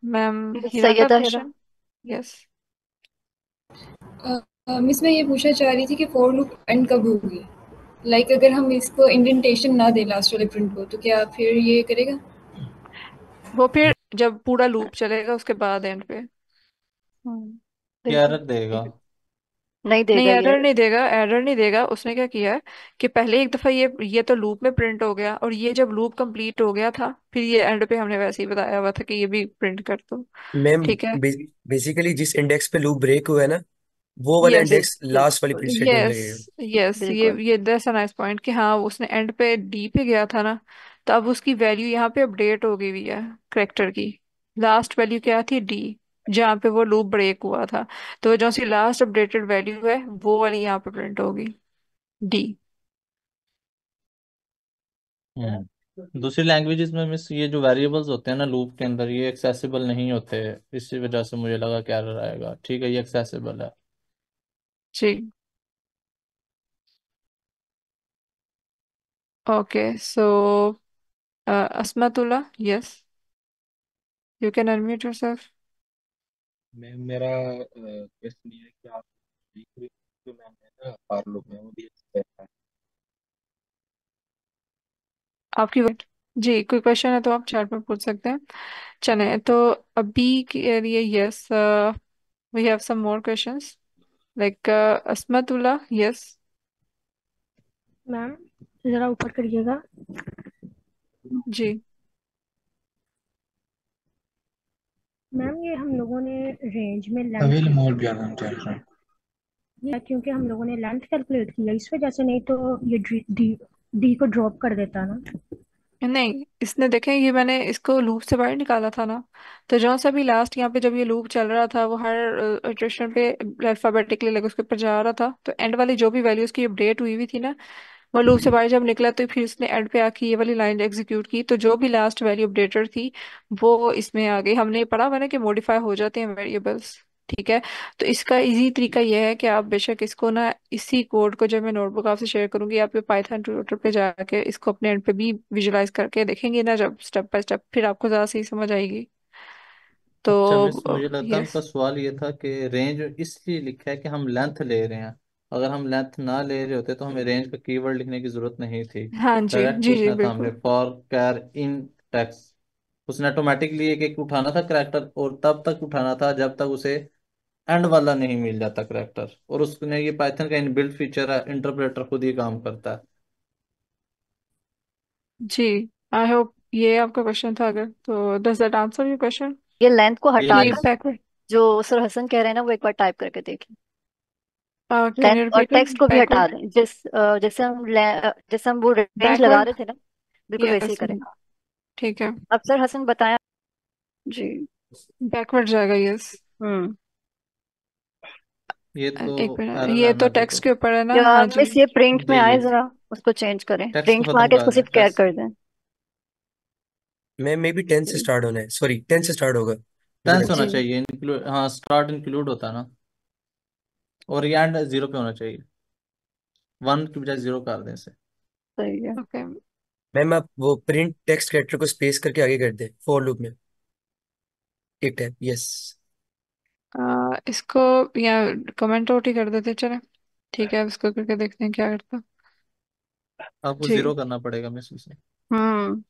मैम हिना का सैयदा हिरा। क्वेश्चन। यस। मिस मैं ये पूछना चाह रही थी कि फॉर लूप एंड कब होगी? लाइक अगर हम इसको इंडेंटेशन ना दे लास्ट वाले प्रिंट को, तो क्या फिर ये करेगा? वो फिर जब पूरा लूप चलेगा उसके बाद एंड पे। क्या बिल्कुल। एरर देगा? नहीं नहीं, देगा ये। एरर नहीं देगा, एरर नहीं देगा। उसने क्या किया है कि पहले एक दफा ये तो लूप में प्रिंट हो गया, और ये जब लूप कंप्लीट हो गया था फिर ये एंड पे हमने वैसे ही बताया हुआ था कि ये भी प्रिंट कर दो। मैम ठीक है। बेसिकली जिस इंडेक्स पे लूप ब्रेक हुआ है ना, वो वाला यस। इंडेक्स लास्ट वाली प्रिंट स्टेटमेंट में यस। लगेगा। यस, बिल्कुल। ये दैट्स अ नाइस पॉइंट कि हाँ उसने एंड पे डी पे गया था ना, तो अब उसकी वैल्यू यहाँ पे अपडेट हो गई हुई है करेक्टर की। लास्ट वैल्यू क्या थी? डी, जहाँ पे वो लूप ब्रेक हुआ था, तो जो सी लास्ट अपडेटेड वैल्यू है वो वाली यहाँ पे प्रिंट होगी, डी। दूसरी लैंग्वेजेस में मिस ये जो वेरिएबल्स होते हैं ना लूप के अंदर, ये एक्सेसिबल नहीं होते। इसी वजह से मुझे लगा क्या एरर आएगा। ठीक है, ये एक्सेसिबल है। जी। Okay, so Asmatullah, yes, you can unmute yourself. Ma'am मेरा क्वेश्चन ये है कि आप जो मैम है ना फॉर लूप में वो भी एक्सपेक्ट है। आपकी जी, कोई क्वेश्चन है तो आप चैट में पूछ सकते हैं। चले तो अभी के लिए yes, we have some more questions, like Asmatullah, yes. Ma'am जरा ऊपर करिएगा। जी। मैम ये हम लोगों ने रेंज में लेंथ अवेल मोर ज्यादा चल रहा है। ये क्योंकि हम लोगों ने लेंथ कैलकुलेट किया इस वजह से, नहीं तो ये डी डी को ड्रॉप कर देता ना। नहीं, इसने देखें, ये मैंने इसको लूप से बाहर निकाला था ना, तो जो सा भी लास्ट यहाँ पे जब ये लूप चल रहा था वो हर इटरेशन पे अल्फाबेटिकली लगे उसके ऊपर जा रहा था, तो एंड वाली जो भी वैल्यू उसकी अपडेट हुई हुई थी ना, वो लूप से बाहर जब निकला तो फिर उसने एंड पे आके ये वाली लाइन एग्जीक्यूट की, तो जो भी लास्ट वैल्यू अपडेटेड थी वो इसमें आ गई। हमने पढ़ा हुआ ना कि मॉडिफाई हो जाते हैं वेरिएबल्स, ठीक है। तो इसका इजी तरीका यह है कि आप बेशक इसको ना, इसी कोड को जब मैं नोटबुक आपसे शेयर करूंगी, आप पाइथन ट्यूटर पे जाके इसको अपने एंड पे भी विजुलाइज करके देखेंगे ना, जब स्टेप बाय स्टेप, फिर आपको ज्यादा सही समझ आएगी। तो अच्छा मिस, मुझे लगता है यस। उनका सवाल ये था कि रेंज इसलिए लिखा है कि हम लेंथ ले रहे हैं। अगर हम लेंथ ना ले रहे होते तो हमें रेंज का कीवर्ड लिखने की जरूरत नहीं थी। हाँ जी, करेक्ट जी जी लिखना था हमने, बिल्कुल। For char in text. उसने ऑटोमेटिकली एक एक उठाना था करेक्टर, और तब तक उठाना था जब तक उसे एंड वाला नहीं मिल जाता करेक्टर। और उसने, ये पाइथन का इनबिल्ट फीचर है, इंटरप्रेटर खुद ही काम करता है। जी, आई होप ये आपका क्वेश्चन था, अगर तो does that answer your question? ये लेंथ को ये कि हटाकर बैकवर्ड, जो सर हसन कह रहे हैं ना, वो एक बार टाइप करके देखिए। कैन लेंथ यू और रिपीट इट? टेक्स्ट को भी हटा बैकवर्ड, दें, जैसे हम वो रेंज लगा बैकवर्ड, रहे थे ना, बिल्कुल वैसे ही यस, करें। ठीक है। अब सर हसन बताया। जी। बैकवर्ड जाएगा, यस। हम्म। ये तो एक मिनट, एरर ये है, तो मैं देखो। टेक्स्ट के ऊपर है ना, या हाँ जी। मिस ये प्रिंट में जी आए जी, जरा, उसको चेंज करें, टेक्स्ट को प्रिंट में खत्म आके इसको कर दें, सिर्फ केयर टेक्स्ट। कर दें। मैं मे बी 10 से जी। स्टार्ट होना है, सॉरी 10 से स्टार्ट होगा, मुझे टेंस लगता होना जी। है। चाहिए, इंक्लूड, हाँ स्टार्ट इंक्लूड होता है ना। और ये एंड जीरो पे होना चाहिए, वन की बजाय जीरो कर दें इसे। सही है। ओके, मैम आप वो प्रिंट टेक्स्ट कैरेक्टर को स्पेस करके आगे कर दे फॉर लूप में, एक टाइप, यस। इसको या कमेंट आउट ही कर देते, चले, ठीक है, अब इसको करके देखते हैं क्या करता। आपको जी। जीरो करना पड़ेगा मिस उसे। हम्म।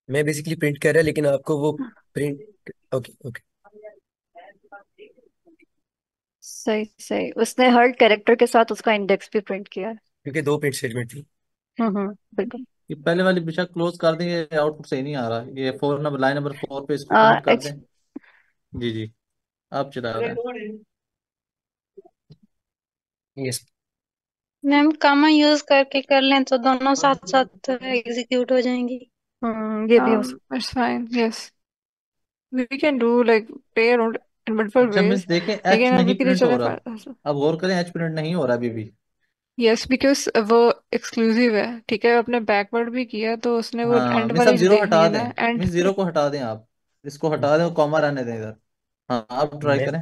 मैं बेसिकली प्रिंट कर रहा है, लेकिन आपको वो प्रिंट, ओके ओके। सही सही, उसने हर कैरेक्टर के साथ उसका इंडेक्स भी प्रिंट किया है। क्योंकि दो प्रिंट स्टेटमेंट थी। बिल्कुल। ये पहले वाली बेशक क्लोज कर दें, ये आउटपुट सही नहीं आ रहा। ये four number, line number four पे इसको कमिट कर दें। एक्च जी जी, आप चला रहे हैं। यस। मैम कामा यूज करके कर लें तो दोनों साथ साथ एग्जीक्यूट हो जाएंगी। ये भी हो सकता it's fine, yes, we can do like play around in multiple अच्छा मिस वेज, देखें, एच लेकिन अभी नहीं के लिए प्रिंट हो चले। रहा। अब गौर करें, एच प्रिंट नहीं हो रहा अभी भी। यस, बिकॉज वो एक्सक्लूसिव है, ठीक है, आपने बैकवर्ड भी किया तो उसने वो हाँ एंड मिस, अब वाली जीरो देखनी हटा है दें। ना, एंड मिस जीरो को हटा दें आप, इसको हटा दें और कॉमा रहने दें इधर। हाँ आप ट्राई मैम, करें।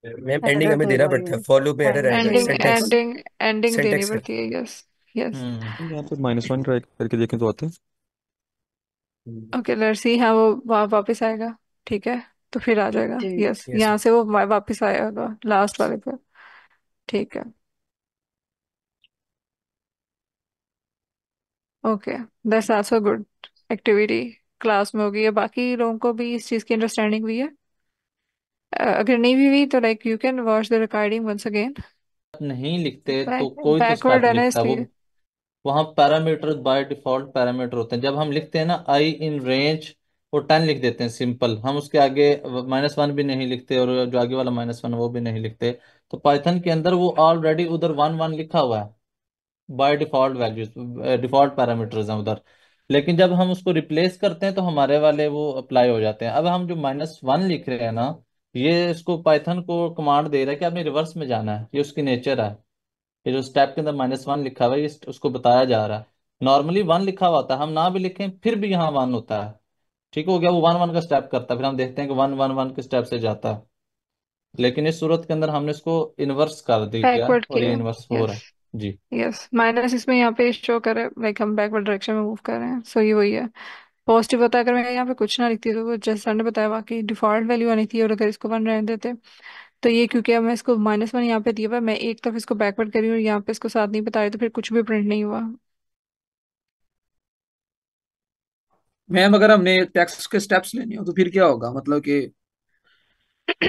मैम है। एंडिंग एरर हमें देना देगा पड़ता ये, है, फॉर लूप में एरर आएगा, ending ending. Syntax, ending ending देनी सिंटैक्स का। पड़ती है, यस। यस। यहाँ पे -1 ट्राई करके देखें तो आते हैं। ओके, लेट्स सी, हाँ वो वापस आएगा, ठीक है, तो फिर आ जाएगा, जी। Yes, yes. यहाँ से वो वापस आएगा लास्ट वाले पे, ठीक है। Okay, that's also good activity, class में होगी, या बाकी लोगों को भी इस चीज़ की अंडरस्टैंडिंग हुई है? अगर नहीं भी हुई तो like you can watch the recording once again. नहीं लिखते तो कोई तो बैकवर्ड स्टेप है ना लिखता है वो। इसलिए। वहाँ पैरामीटर बाय डिफॉल्ट पैरामीटर होते हैं। जब हम लिखते हैं ना आई इन रेंज, और 10 लिख देते हैं सिंपल, हम उसके आगे -1 भी नहीं लिखते, और जो आगे वाला -1 वो भी नहीं लिखते। तो पाइथन के अंदर वो ऑलरेडी उधर 1 1 लिखा हुआ है, by default values, default parameters हैं उधर। लेकिन जब हम उसको रिप्लेस करते हैं तो हमारे वाले वो अप्लाई हो जाते हैं। अब हम जो -1 लिख रहे हैं ना, ये इसको पाइथन को कमांड दे रहा है कि आपने रिवर्स में जाना है, ये उसकी नेचर है। ये जो स्टेप के अंदर -1 लिखा हुआ है, ये उसको बताया जा रहा है। नॉर्मली 1 लिखा हुआ होता है, हम ना भी लिखें फिर भी यहाँ 1 होता है। ठीक हो गया, वो 1 1 का स्टेप करता है, फिर हम देखते हैं कि 1 1 1 के स्टेप से जाता है। लेकिन इस सूरत के अंदर हमने इसको इन्वर्स कर दिया, बैकवर्ड और ये किया, इन्वर्स हो यस। रहा है। जी। यस, माइनस इसमें यहाँ पे शो करे लाइक हम बैकवर्ड डायरेक्शन में मूव कर रहे हैं, सो ये वही है। पॉजिटिव होता है, अगर मैं यहाँ पे कुछ ना लिखती तो वो जैसे सर ने बताया वाकई डिफॉल्ट वैल्यू आनी थी, और अगर इसको 1 रहने देते तो ये, क्योंकि अब मैं इसको -1 यहाँ पे दिया हुआ है, मैं एक तरफ इसको बैकवर्ड करी हूँ और यहाँ पे इसको साथ नहीं बता रही, तो फिर कुछ भी प्रिंट नहीं हुआ। मैम अगर हमने टैक्स के स्टेप्स लेने हो तो फिर क्या होगा, मतलब कि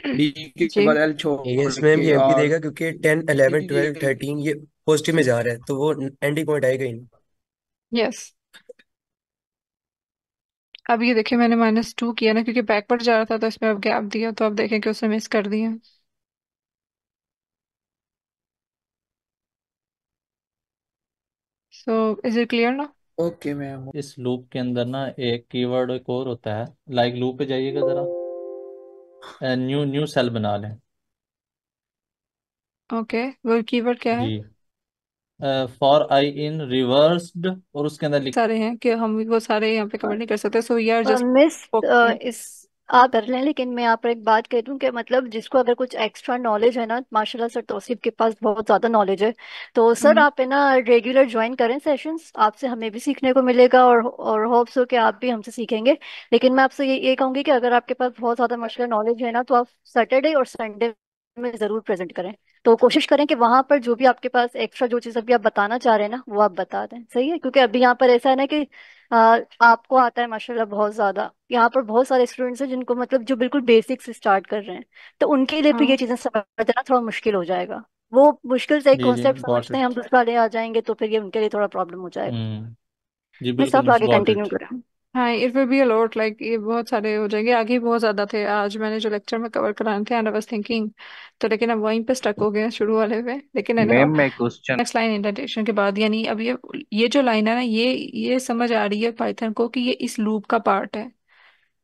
डी के जी। बाद एल यस छोड़ मैम, के ये एम्प्टी और देगा क्योंकि 10 11 12 13 ये पॉजिटिव में जा रहा है, तो वो एंडिंग पॉइंट आएगा ही नहीं। यस, अब ये देखिए मैंने -2 किया ना, क्योंकि बैकवर्ड जा रहा था तो इसमें अब गैप दिया, तो अब देखें कि उसने मिस कर दिया। सो इज इट क्लियर ना? Okay ma'am. इस लूप के अंदर ना एक कीवर्ड एक और होता है, लाइक लूप पे जाइएगा जरा, न्यू न्यू सेल बना लें। ओके, वो कीवर्ड क्या है? जी, फॉर आई इन रिवर्स्ड, और उसके अंदर सारे हैं कि हम वो सारे यहाँ पे कवर नहीं कर सकते, so we are just miss focusing. इस आप कर लें, लेकिन मैं यहाँ पर एक बात कह दूं कि मतलब जिसको अगर कुछ एक्स्ट्रा नॉलेज है ना, माशाल्लाह सर तौसीफ के पास बहुत ज़्यादा नॉलेज है, तो सर आप है ना रेगुलर ज्वाइन करें सेशंस, आपसे हमें भी सीखने को मिलेगा और होप्स हो कि आप भी हमसे सीखेंगे। लेकिन मैं आपसे ये कहूंगी कि अगर आपके पास बहुत ज़्यादा माशाल्लाह नॉलेज है ना, तो आप सैटरडे और संडे में ज़रूर प्रेजेंट करें। तो कोशिश करें कि वहां पर जो भी आपके पास एक्स्ट्रा जो चीज़ अभी आप बताना चाह रहे हैं ना, वो आप बता दें, सही है? क्योंकि अभी यहाँ पर ऐसा है ना कि आपको आता है माशाल्लाह बहुत ज्यादा, यहाँ पर बहुत सारे स्टूडेंट्स हैं जिनको मतलब जो बिल्कुल बेसिक से स्टार्ट कर रहे हैं, तो उनके लिए फिर ये हाँ चीजें समझना थोड़ा मुश्किल हो जाएगा। वो मुश्किल से एक जी जी कॉन्सेप्ट गॉट समझते हैं, इट। हम दूसरा ले आ जाएंगे तो फिर ये उनके लिए थोड़ा प्रॉब्लम हो जाएगा। जी मैं बिल्कुल सब मिस, आगे गॉट कंटिन्यू इट। करें। हाँ, it will be a lot, like ये बहुत सारे हो जाएंगे, आगे भी बहुत ज्यादा थे आज मैंने जो लेक्चर में कवर कराने थे, एंड आई वाज थिंकिंग, तो लेकिन अब वहीं पे स्टक हो गए हैं शुरू वाले पे, लेकिन एनीहाउ मैम मैं क्वेश्चन। नेक्स्ट लाइन इंडेंटेशन के बाद, यानी अब ये जो लाइन है ना, ये समझ आ रही है पाइथन को कि ये इस लूप का पार्ट है,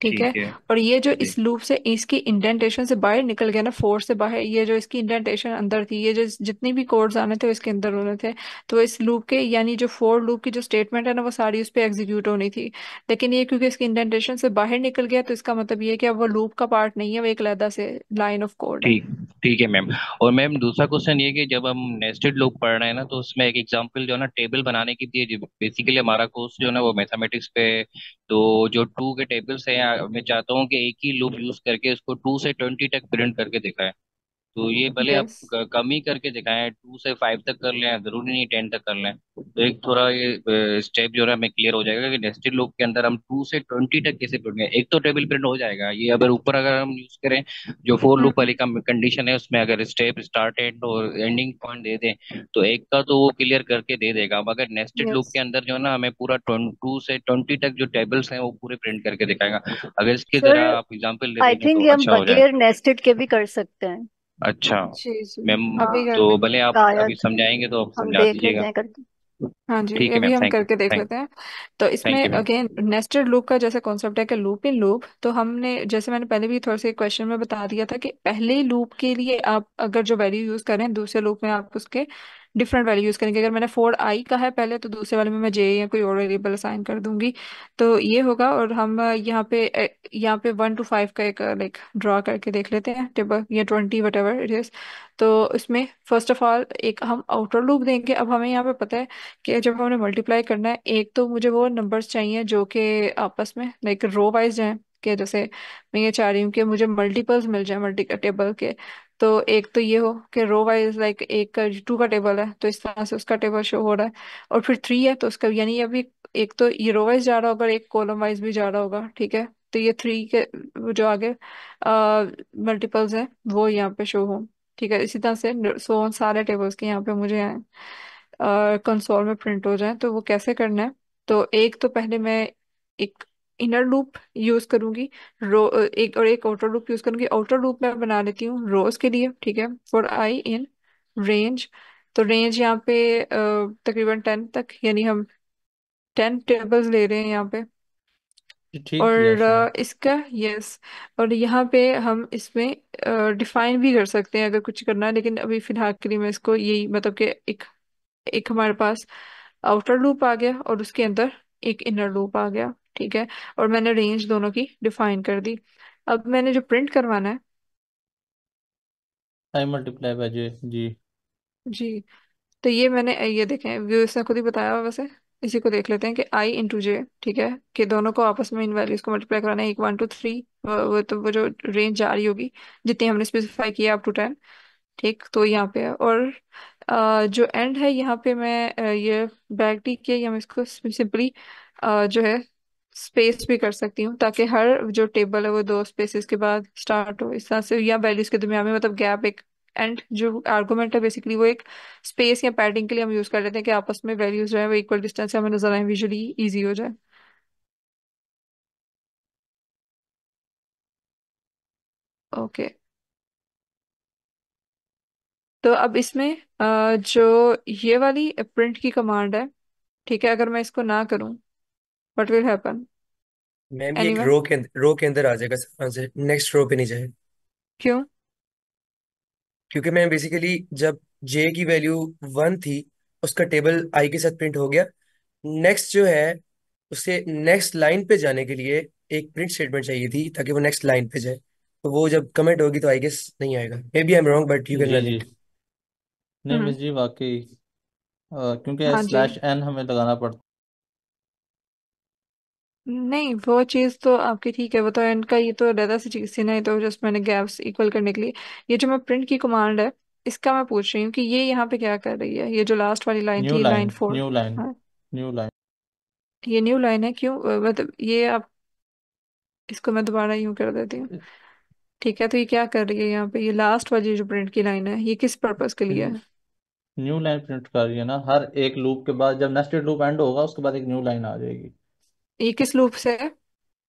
ठीक है। ठीक है। और ये जो जी। इस लूप से इसकी इंडेंटेशन से बाहर निकल गया ना, फोर से बाहर, ये जो इसकी इंडेंटेशन अंदर थी, ये जो जितनी भी कोड्स आने थे वो इसके अंदर होने थे, तो इस लूप के यानी जो फोर लूप की जो स्टेटमेंट है ना, वो सारी उस पर एग्जीक्यूट होनी थी। लेकिन ये क्योंकि इसकी इंडेंटेशन से बाहर निकल गया, तो इसका मतलब ये है कि अब वो लूप का पार्ट नहीं है, वो एक अलग से लाइन ऑफ कोड है। ठीक ठीक है मैम। और मैम दूसरा क्वेश्चन ये कि जब हम नेस्टेड लूप पढ़ रहे हैं ना, तो उसमें एक एग्जांपल जो है ना टेबल बनाने की थी, बेसिकली हमारा कोर्स जो है ना वो मैथमेटिक्स पे है। तो जो टू के टेबल्स हैं, मैं चाहता हूँ कि एक ही लूप यूज करके उसको 2 से 20 तक प्रिंट करके दिखाएं। तो ये भले आप यस। कम ही करके दिखाएं, 2 से 5 तक कर लें, जरूरी नहीं 10 तक कर लें। तो एक थोड़ा ये स्टेप जो है हमें क्लियर हो जाएगा कि नेस्टेड लूप के अंदर हम 2 से 20 तक कैसे प्रिंट करें। एक तो टेबल प्रिंट हो जाएगा, ये अगर ऊपर अगर हम यूज करें जो फोर लूप वाली कंडीशन है, उसमें अगर स्टेप स्टार्ट एंड और एंडिंग पॉइंट दे दें, तो एक का तो वो क्लियर करके दे देगा। अब अगर नेस्टेड लूप यस के अंदर जो है ना हमें पूरा 2 से 20 तक जो टेबल्स हैं वो पूरे प्रिंट करके दिखाएगा। अगर इसके सर जरा आप एग्जाम्पल दे आई देंगे तो थिंक ये हम अच्छा हो जाए। बगैर नेस्टेड के भी कर सकते हैं। अच्छा जी जी, मैम। अभी हाँ, कर तो भले आप अभी शायद समझाएंगे तो आप हम समझा देख लेते दीजिएगा। हैं करके। हाँ जी, ठीक है अभी मैम, हम थैंक यू। करके देख थैंक लेते हैं। तो इसमें thank you ma'am. Again nested loop का जैसे कॉन्सेप्ट है कि लूप इन लूप, तो हमने जैसे मैंने पहले भी थोड़े से क्वेश्चन में बता दिया था कि पहले लूप के लिए आप अगर जो वैल्यू यूज करें, दूसरे लूप में आप उसके डिफरेंट वैल्यू यूज करेंगे। अगर मैंने 4i का है पहले, तो दूसरे वाले में मैं j या कोई और वेरिएबल असाइन कर दूंगी, तो ये होगा। और हम यहाँ पे 1 to 5 का एक लाइक ड्रॉ करके देख लेते हैं टेबल, या 20 वट एवर इट इज। तो इसमें फर्स्ट ऑफ ऑल एक हम आउटर लूप देंगे। अब हमें यहाँ पे पता है कि जब हमने मल्टीप्लाई करना है, एक तो मुझे वो नंबर्स चाहिए जो कि आपस में लाइक रो वाइज हैं, कि जैसे मैं ये चाह रही हूँ कि मुझे मल्टीपल्स मिल जाए मल्टी टेबल के। तो एक तो ये हो कि रो वाइज, लाइक एक का 2 का टेबल है तो इस तरह से उसका टेबल शो हो रहा है, और फिर 3 है तो उसका, यानी अभी एक तो ये रो वाइज जा रहा होगा और एक कॉलम वाइज भी जा रहा होगा, ठीक है। तो ये 3 के वो जो आगे मल्टीपल्स हैं वो यहाँ पे शो हो, ठीक है। इसी तरह से सो सारे टेबल्स के यहाँ पे मुझे कंसोल में प्रिंट हो जाए, तो वो कैसे करना है? तो एक तो पहले मैं एक इनर लूप यूज करूंगी, एक और एक आउटर लूप यूज करूंगी। आउटर लूप मैं बना लेती हूँ रोज के लिए, ठीक है, फॉर आई इन रेंज। तो रेंज यहाँ पे तकरीबन 10 तक, यानी हम 10 टेबल्स ले रहे हैं यहाँ पे। ठीक किया और सर। इसका यस, और यहाँ पे हम इसमें डिफाइन भी कर सकते हैं अगर कुछ करना है, लेकिन अभी फिलहाल के लिए मैं इसको यही मतलब कि एक एक हमारे पास आउटर लूप आ गया और उसके अंदर एक इनर लूप आ गया, ठीक है। और मैंने रेंज दोनों की डिफाइन कर दी। अब मैंने जो प्रिंट करवाना है, आई मल्टीप्लाई बाय जे जी। जी, तो ये मैंने ये देखें व्यूअर्स ने खुद ही बताया हुआ वैसे, इसी को देख लेते हैं कि आई इंटू जे, ठीक है, कि दोनों को आपस में इन वैल्यूज को मल्टीप्लाई कराना है, एक 1 to 3, वो तो वो जो रेंज जा रही होगी जितनी हमने स्पेसिफाई किया अप टू 10, ठीक। तो यहाँ पे है, और जो एंड है यहाँ पे मैं ये बैक टिक किया, या मैं इसको सिंपली जो है स्पेस भी कर सकती हूँ, ताकि हर जो टेबल है वो 2 स्पेसेस के बाद स्टार्ट हो इस तरह से, या वैल्यूज के दरमियान में मतलब गैप एक एंड जो आर्गुमेंट है बेसिकली वो एक स्पेस या पैडिंग के लिए हम यूज कर लेते हैं कि आपस में वैल्यूज जो है वो इक्वल डिस्टेंस से हमें नजर आए, विजुअली इजी हो जाए। ओके, तो अब इसमें जो ये वाली प्रिंट की कमांड है, ठीक है, अगर मैं इसको ना करूं, व्हाट विल हैपन? मैम ये एक एनीवन? रो के अंदर आ जाएगा आंसर, नेक्स्ट रो पे नहीं जाएगा। क्यों? क्योंकि मैं बेसिकली जब जे की वैल्यू 1 थी, उसका टेबल आई के साथ प्रिंट हो गया। नेक्स्ट जो है, उसे नेक्स्ट लाइन पे जाने के लिए एक प्रिंट स्टेटमेंट चाहिए थी ताकि वो नेक्स्ट लाइन पे जाए। तो वो जब कमेंट होगी तो आई गेस नहीं आएगा। Maybe I am wrong but you can जी रन जी। इट। नहीं मिस हम्म। जी, वाकई क्योंकि हाँ जी। स्लैश एन हमें लगाना पड़ता। नहीं, वो चीज़ तो आपकी ठीक है, वो तो एंड का, ये तो अलग सी चीज़ थी ना, ये तो जस्ट मैंने गैप्स इक्वल करने के लिए। ये जो मैं प्रिंट की कमांड है, इसका मैं पूछ रही हूँ कि ये यहाँ पे क्या कर रही है, ये जो लास्ट वाली लाइन न्यू थी, लाइन लाइन, 4। न्यू लाइन, हाँ, न्यू लाइन। ये न्यू लाइन है, क्यों? मतलब ये आप, इसको मैं दोबारा यूं कर देती हूँ। ठीक है, तो ये क्या कर रही है यहाँ पे, ये लास्ट वाली जो प्रिंट की लाइन है, ये किस पर्पस के लिए है? न्यू लाइन प्रिंट कर रही है ना, हर एक लूप के बाद जब नेस्टेड लूप एंड होगा उसके बाद एक न्यू लाइन आ जाएगी। ये किस लूप से है?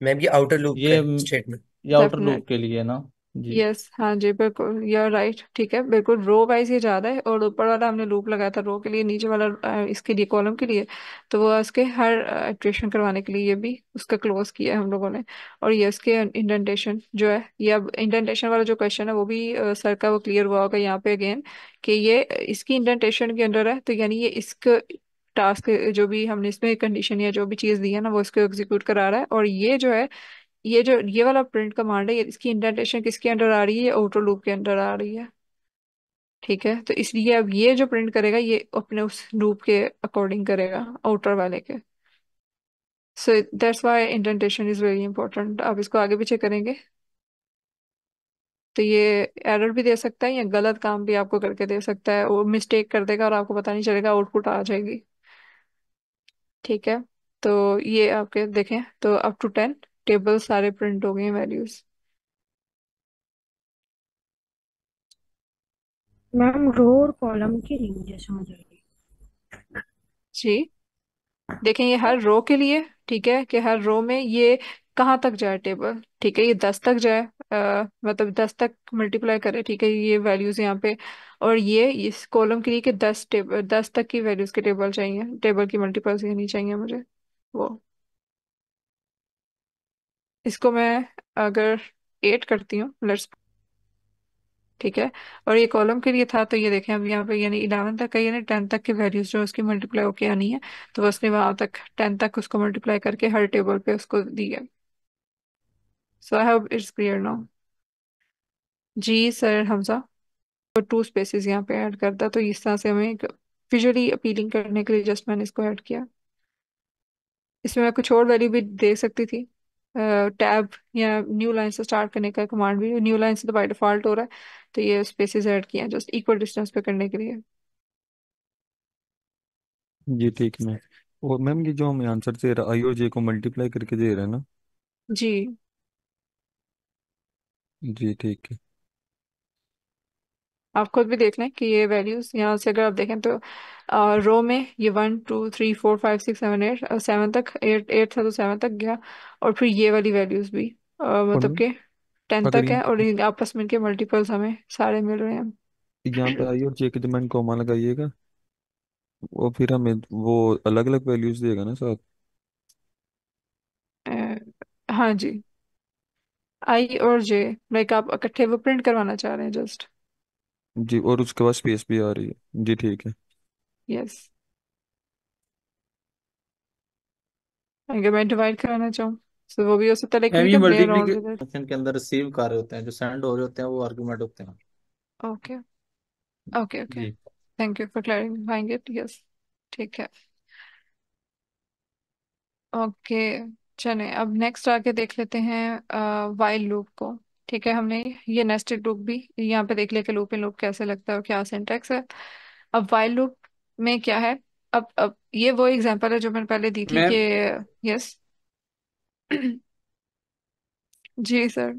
मैम ये आउटर लूप ये है स्टेटमेंट। ये आउटर लूप के लिए ना। जी। यस, हाँ जी, बिल्कुल, यू आर राइट। ठीक है, बिल्कुल रो वाइज ये ज्यादा है, और ऊपर वाला हमने लूप लगाया था रो के लिए, नीचे वाला इसके लिए, कॉलम के लिए। तो वो उसके हर इटरेशन करवाने के लिए ये भी उसका क्लोज किया है हम लोगों ने। और ये उसके इंडेंटेशन जो है, ये अब इंडेंटेशन वाला जो क्वेश्चन है वो भी सर का वो क्लियर हुआ होगा यहाँ पे अगेन, कि ये इसकी इंडेंटेशन के अंडर है, तो यानी ये इसका टास्क, जो भी हमने इसमें कंडीशन या जो भी चीज़ दी है ना, वो इसको एग्जीक्यूट करा रहा है। और ये जो है, ये जो ये वाला प्रिंट कमांड है, ये इसकी इंडेंटेशन किसके अंडर आ रही है? ये आउटर लूप के अंदर आ रही है। ठीक है, तो इसलिए अब ये जो प्रिंट करेगा, ये अपने उस लूप के अकॉर्डिंग करेगा, आउटर वाले के। So that's why indentation is very important. आप इसको आगे पीछे करेंगे तो ये एरर भी दे सकता है, या गलत काम भी आपको करके दे सकता है, वो मिस्टेक कर देगा और आपको पता नहीं चलेगा, आउटपुट आ जाएगी। ठीक है, तो ये आपके देखें तो अप टू 10 टेबल सारे प्रिंट हो गए हैं, वैल्यूज। मैम रो और कॉलम की रेंजेस हो जाएगी। जी, देखें ये हर रो के लिए, ठीक है, कि हर रो में ये कहाँ तक जाए टेबल। ठीक है, ये 10 तक जाए, मतलब 10 तक मल्टीप्लाई करे, ठीक है, ये वैल्यूज यहाँ पे। और ये इस कॉलम के लिए कि 10 टेबल, 10 तक की वैल्यूज के टेबल चाहिए, टेबल की मल्टीपल्स ये नहीं चाहिए मुझे वो। इसको मैं अगर 8 करती हूँ, लेट्स, ठीक है, और ये कॉलम के लिए था, तो ये देखें अब यहाँ पे, यानी 11 तक का, यानी 10 तक की वैल्यूज जो उसकी मल्टीप्लाई होके आनी है, तो उसने वहां तक 10 तक उसको मल्टीप्लाई करके हर टेबल पे उसको दी है। So I hope it's clear now. जी सर हमजा। और 2 स्पेसेस यहाँ पे ऐड करता, तो इस तरह से हमें विजुअली अपीलिंग करने के लिए जस्ट मैंने इसको ऐड किया। इसमें मैं कुछ और वैल्यू भी दे सकती थी, टैब या न्यू लाइन से स्टार्ट करने का कमांड भी, न्यू लाइन से तो बाय डिफॉल्ट हो रहा है, तो ये स्पेसेस ऐड किए हैं जस्ट इक्वल डिस्टेंस पे करने के लिए। ये ठीक है मैम। और मैम ये जो हमें आंसर दे रहा आई और जे को मल्टीप्लाई करके दे रहा है ना। जी, जी ठीक है। आप खुद भी देख लें कि ये वैल्यूज यहाँ से अगर आप देखें तो रो में ये 1 2 3 4 5 6 7 8, 7 तक, 8 था तो 7 तक गया। और फिर ये वाली वैल्यूज भी और मतलब मैम कि 10 अगर तक है, और आपस में इनके मल्टीपल्स हमें सारे मिल रहे हैं। यहाँ पे आई और जे के दरम्यान कॉमा लगाइएगा, और फिर हमें वो अलग अलग वैल्यूज देगा ना साथ। हाँ जी, आई और जे, लाइक आप इकट्ठे वो प्रिंट करवाना चाह रहे हैं जस्ट। जी, और उसके बाद स्पेस भी आ रही है। जी ठीक है। यस, अगर मैं डिवाइड कराना चाहूँ तो वो भी हो सकता है, लेकिन मैम वी ये can play around multiply with it. Function के अंदर रिसीव कर रहे होते हैं, जो सेंड हो रहे होते हैं वो आर्गुमेंट होते हैं। ओके, ओके, ओके, जी। Thank you for clarifying it. Yes, ठीक है, ओके। चलें अब नेक्स्ट आके देख लेते हैं वाइल लूप को। ठीक है, हमने ये नेस्टेड लूप भी यहाँ पे देख लिया कि लूप इन लूप कैसे लगता है और क्या सिंटैक्स है। अब वाइल लूप में क्या है? अब ये वो एग्जांपल है जो मैंने पहले दी थी कि, मैम यस जी सर।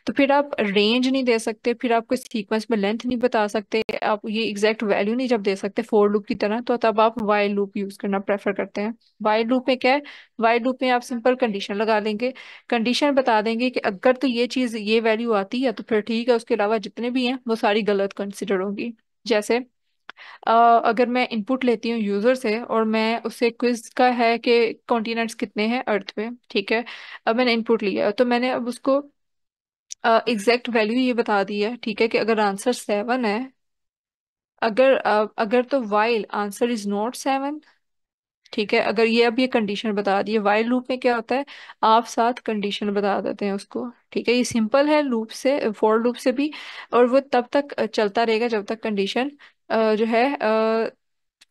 तो फिर आप रेंज नहीं दे सकते, फिर आप कोई सीक्वेंस में लेंथ नहीं बता सकते, आप ये एग्जैक्ट वैल्यू नहीं जब दे सकते फॉर लूप की तरह, तो तब आप वाइल लूप यूज करना प्रेफर करते हैं। वाइल लूप में क्या है? वाइल लूप में आप सिंपल कंडीशन लगा देंगे, कंडीशन बता देंगे कि अगर तो ये चीज ये वैल्यू आती है तो फिर ठीक है, उसके अलावा जितने भी हैं वो सारी गलत कंसिडर होंगी। जैसे अगर मैं इनपुट लेती हूँ यूजर से और मैं उससे क्विज का है कि कॉन्टिनेंट्स कितने हैं अर्थ पे, ठीक है। अब मैंने इनपुट लिया तो मैंने अब उसको एग्जैक्ट वैल्यू ये बता दी है, ठीक है, कि अगर आंसर 7 है, अगर तो वाइल आंसर इज नॉट 7, ठीक है। अगर ये अब ये कंडीशन बता दी है, वाइल लूप में क्या होता है, आप साथ कंडीशन बता देते हैं उसको, ठीक है। ये सिंपल है लूप से, फॉर लूप से भी। और वो तब तक चलता रहेगा जब तक कंडीशन जो है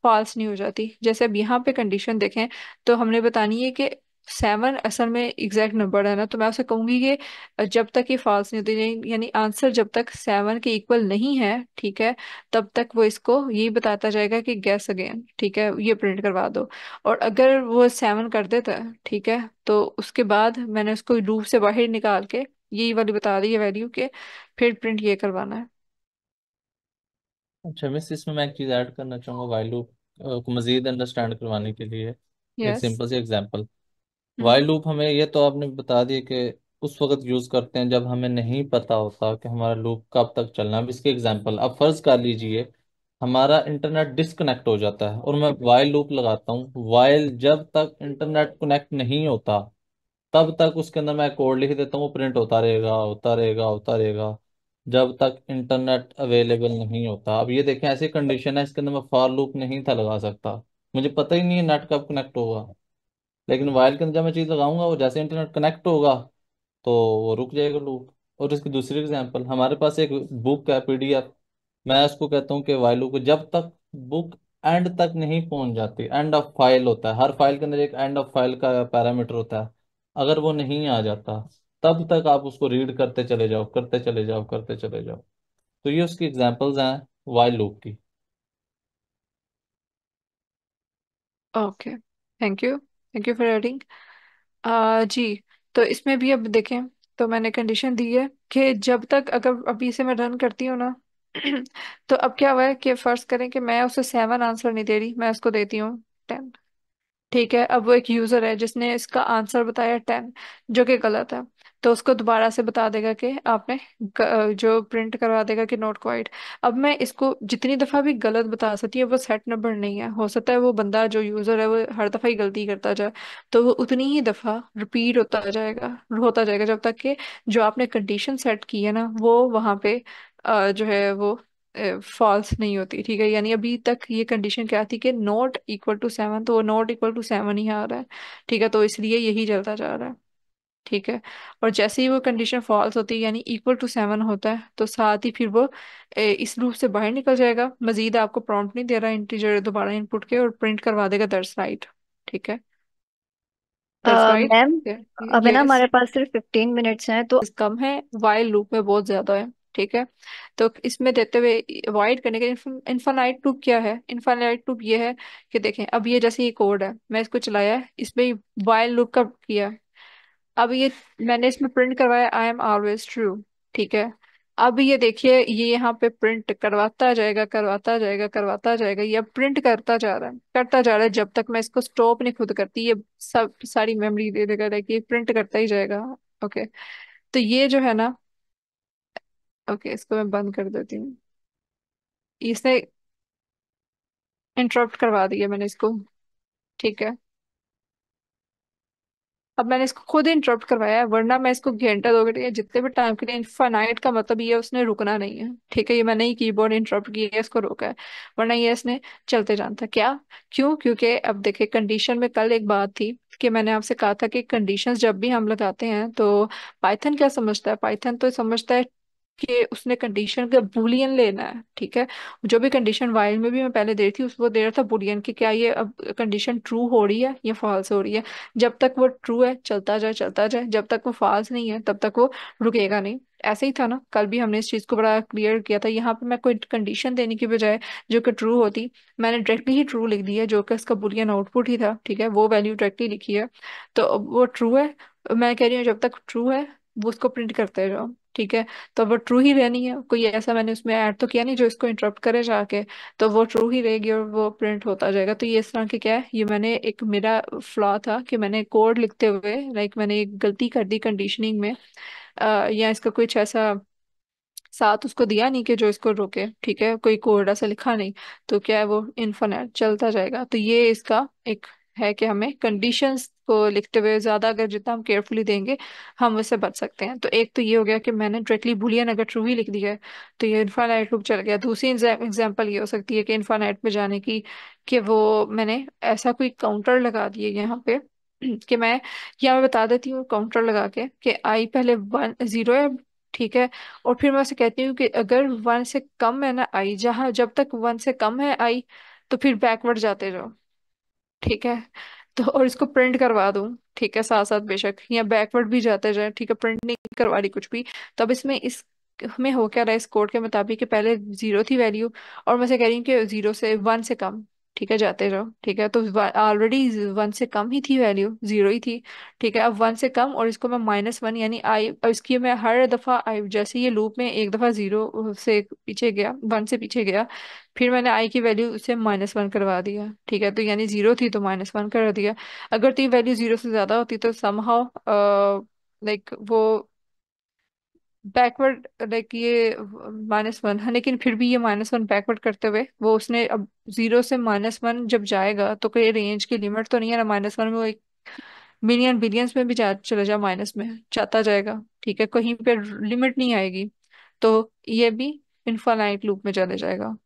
फॉल्स नहीं हो जाती। जैसे अब यहाँ पे कंडीशन देखें तो हमने बतानी है कि 7 असल में एग्जैक्ट नंबर है ना, तो मैं उसे कहूंगी कि जब तक ये फॉल्स नहीं होती, यानी आंसर जब तक 7 के इक्वल नहीं है, ठीक है, तब तक वो इसको यही बताता जाएगा कि गैस अगेन, ठीक है, ये प्रिंट करवा दो। और अगर वो 7 कर देता है, ठीक है, तो उसके बाद मैंने उसको लूप से बाहर निकाल के यही वाली बता दी है वैल्यू के, फिर प्रिंट ये करवाना है। अच्छा मिस, इसमें मैं एक चीज़ ऐड करना चाहूँगा वाइल लूप को मज़ीद अंडरस्टैंड करवाने के लिए। एक यस। सिंपल सी एग्जांपल, हम्म। वाइल लूप हमें ये तो आपने बता दिया कि उस वक्त यूज़ करते हैं जब हमें नहीं पता होता कि हमारा लूप कब तक चलना है। अब इसके एग्जांपल, अब फर्ज कर लीजिए हमारा इंटरनेट डिस्कनेक्ट हो जाता है और मैं वाइल लूप लगाता हूँ, वाइल जब तक इंटरनेट कनेक्ट नहीं होता तब तक उसके अंदर मैं कोड लिख देता हूँ, वो प्रिंट होता रहेगा होता रहेगा होता रहेगा जब तक इंटरनेट अवेलेबल नहीं होता। अब ये देखें, ऐसी कंडीशन है इसके अंदर मैं फॉर लूप नहीं था लगा सकता, मुझे पता ही नहीं है नेट कब कनेक्ट होगा। लेकिन वाइल के अंदर जब मैं चीज़ लगाऊंगा, वो जैसे इंटरनेट कनेक्ट होगा तो वो रुक जाएगा लूप। और इसकी दूसरी एग्जांपल, हमारे पास एक बुक है पीडीएफ, मैं उसको कहता हूँ कि वाइल लूप को जब तक बुक एंड तक नहीं पहुंच जाती, एंड ऑफ फाइल होता है, हर फाइल के अंदर एक एंड ऑफ फाइल का पैरामीटर होता है, अगर वो नहीं आ जाता तब तक आप उसको रीड करते चले जाओ करते चले जाओ करते चले जाओ। तो ये उसकी एग्जांपल्स हैं वाइल लूप की। Okay, thank you for adding. जी। तो इसमें भी अब देखें, तो मैंने कंडीशन दी है कि जब तक, अगर अभी से मैं रन करती हूँ ना तो अब क्या हुआ है कि फर्ज करें कि मैं उसे 7 आंसर नहीं दे रही, मैं उसको देती हूँ 10, ठीक है। अब वो एक यूजर है जिसने इसका आंसर बताया 10, जो कि गलत है, तो उसको दोबारा से बता देगा कि आपने जो प्रिंट करवा देगा कि नॉट क्वाइट। अब मैं इसको जितनी दफा भी गलत बता सकती है, वो सेट नंबर नहीं है, हो सकता है वो बंदा जो यूजर है वो हर दफा ही गलती करता जाए, तो वो उतनी ही दफा रिपीट होता जाएगा जब तक कि जो आपने कंडीशन सेट की है ना वो वहां पे जो है वो फॉल्स नहीं होती, ठीक है। यानी अभी तक ये कंडीशन क्या थी कि नॉट इक्वल टू 7, तो वो नॉट इक्वल टू 7 ही आ रहा है, ठीक है, तो इसलिए यही चलता जा रहा है, ठीक है। और जैसे ही वो कंडीशन फॉल्स होती है, यानी इक्वल टू 7 होता है, तो साथ ही फिर वो इस लूप से बाहर निकल जाएगा, मजीद आपको प्रॉम्प्ट नहीं दे रहा इंटीजर दोबारा इनपुट के, और प्रिंट करवा देगा दैट्स राइट, ठीक है, दैट्स राइट। मैम, अभी ना यस। हमारे पास सिर्फ 15 मिनट्स हैं, तो कम है, वाइल लूप में बहुत ज्यादा है, ठीक है। तो इसमें देते हुए अवॉइड करने के, इनफाइनाइट लूप क्या है, इनफाइनाइट लूप ये है कि देखें, अब ये जैसे ये कोड है, मैं इसको चलाया है, इसमें वाइल लूप का किया है। अब ये मैंने इसमें प्रिंट करवाया आई एम ऑलवेज ट्रू, ठीक है। अब ये देखिए, ये यहाँ पे प्रिंट करवाता जाएगा करवाता जाएगा करवाता जाएगा, ये प्रिंट करता जा रहा है करता जा रहा है, जब तक मैं इसको स्टॉप नहीं खुद करती, ये सब सारी मेमोरी दे देगा कि प्रिंट करता ही जाएगा। ओके, तो ये जो है ना, ओके, इसको मैं बंद कर देती हूँ, इसने इंटरप्ट करवा दिया मैंने इसको, ठीक है। अब मैंने इसको खुद इंटरप्ट करवाया है, वरना मैं इसको घंटा 2 घंटे या जितने भी टाइम के लिए, इनफाइनाइट का मतलब ये है उसने रुकना नहीं है, ठीक है। ये मैंने ही कीबोर्ड इंटरप्ट किया है, इसको रोका है, वरना ये इसने चलते जाना था। क्या, क्यों? क्योंकि अब देखिए कंडीशन में कल एक बात थी कि मैंने आपसे कहा था कि कंडीशंस जब भी हम लगाते हैं तो पाइथन क्या समझता है, पाइथन तो समझता है कि उसने कंडीशन का बुलियन लेना है, ठीक है। जो भी कंडीशन वाइल में भी मैं पहले दे रही थी उसको दे रहा था बुलियन की, क्या ये अब कंडीशन ट्रू हो रही है या फॉल्स हो रही है। जब तक वो ट्रू है चलता जाए चलता जाए, जब तक वो फॉल्स नहीं है तब तक वो रुकेगा नहीं। ऐसे ही था ना, कल भी हमने इस चीज को बड़ा क्लियर किया था। यहाँ पे मैं कोई कंडीशन देने की बजाय जो कि ट्रू होती, मैंने डायरेक्टली ही ट्रू लिख दिया, जो कि उसका बुलियन आउटपुट ही था, ठीक है, वो वैल्यू डायरेक्टली लिखी है। तो अब वो ट्रू है, मैं कह रही हूँ जब तक ट्रू है वो उसको प्रिंट करते जाओ, ठीक है। तो वो ट्रू ही रहनी है, कोई ऐसा मैंने उसमें ऐड तो किया नहीं जो इसको इंटरप्ट करे जाके, तो वो ट्रू ही रहेगी और वो प्रिंट होता जाएगा। तो ये इस तरह के क्या है, ये मैंने एक मेरा फ्लॉ था कि मैंने कोड लिखते हुए लाइक मैंने एक गलती कर दी कंडीशनिंग में, या इसका कुछ ऐसा साथ उसको दिया नहीं कि जो इसको रोके, ठीक है, कोई कोड ऐसा लिखा नहीं। तो क्या है, वो इन्फिनिट चलता जाएगा। तो ये इसका एक है कि हमें कंडीशंस को लिखते हुए ज्यादा अगर जितना हम केयरफुली देंगे हम उससे बच सकते हैं। तो एक तो ये हो गया कि मैंने डायरेक्टली बुलियन अगर ट्रू ही लिख दिया है तो ये इनफाइनाइट लूप चल गया। दूसरी एग्जांपल ये हो सकती है कि इनफाइनाइट में जाने की, कि वो मैंने ऐसा कोई काउंटर लगा दिए यहाँ पे कि मैं, या मैं बता देती हूँ काउंटर लगा के कि आई पहले 1 0 है, ठीक है। और फिर मैं उसे कहती हूँ कि अगर 1 से कम है ना आई, जहाँ जब तक 1 से कम है आई तो फिर बैकवर्ड जाते जाओ, ठीक है। तो और इसको प्रिंट करवा दूं, ठीक है, साथ साथ बेशक, या बैकवर्ड भी जाते जाए, ठीक है, प्रिंट नहीं करवा रही कुछ भी। तो अब इसमें इस में हो क्या रहा है इस कोड के मुताबिक कि पहले 0 थी वैल्यू, और मैं से कह रही हूँ कि 0 से 1 से कम, ठीक है, जाते जाओ, ठीक है। तो ऑलरेडी 1 से कम ही थी वैल्यू, 0 ही थी, ठीक है। अब 1 से कम, और इसको मैं -1 यानी आई, अब इसकी मैं हर दफा आई, जैसे ये लूप में एक दफा 0 से पीछे गया, 1 से पीछे गया, फिर मैंने आई की वैल्यू से -1 करवा दिया, ठीक है। तो यानी 0 थी तो -1 कर दिया। अगर तो ये वैल्यू 0 से ज्यादा होती तो समहाउ लाइक वो बैकवर्ड, लाइक ये -1 है, लेकिन फिर भी ये -1 बैकवर्ड करते हुए वो उसने अब 0 से -1 जब जाएगा तो कोई रेंज की लिमिट तो नहीं है ना, -1 में वो एक मिलियन बिलियंस में भी जा चला जा, माइनस में जाता जाएगा, ठीक है, कहीं पे लिमिट नहीं आएगी। तो ये भी इनफाइनाइट लूप में चले जाएगा।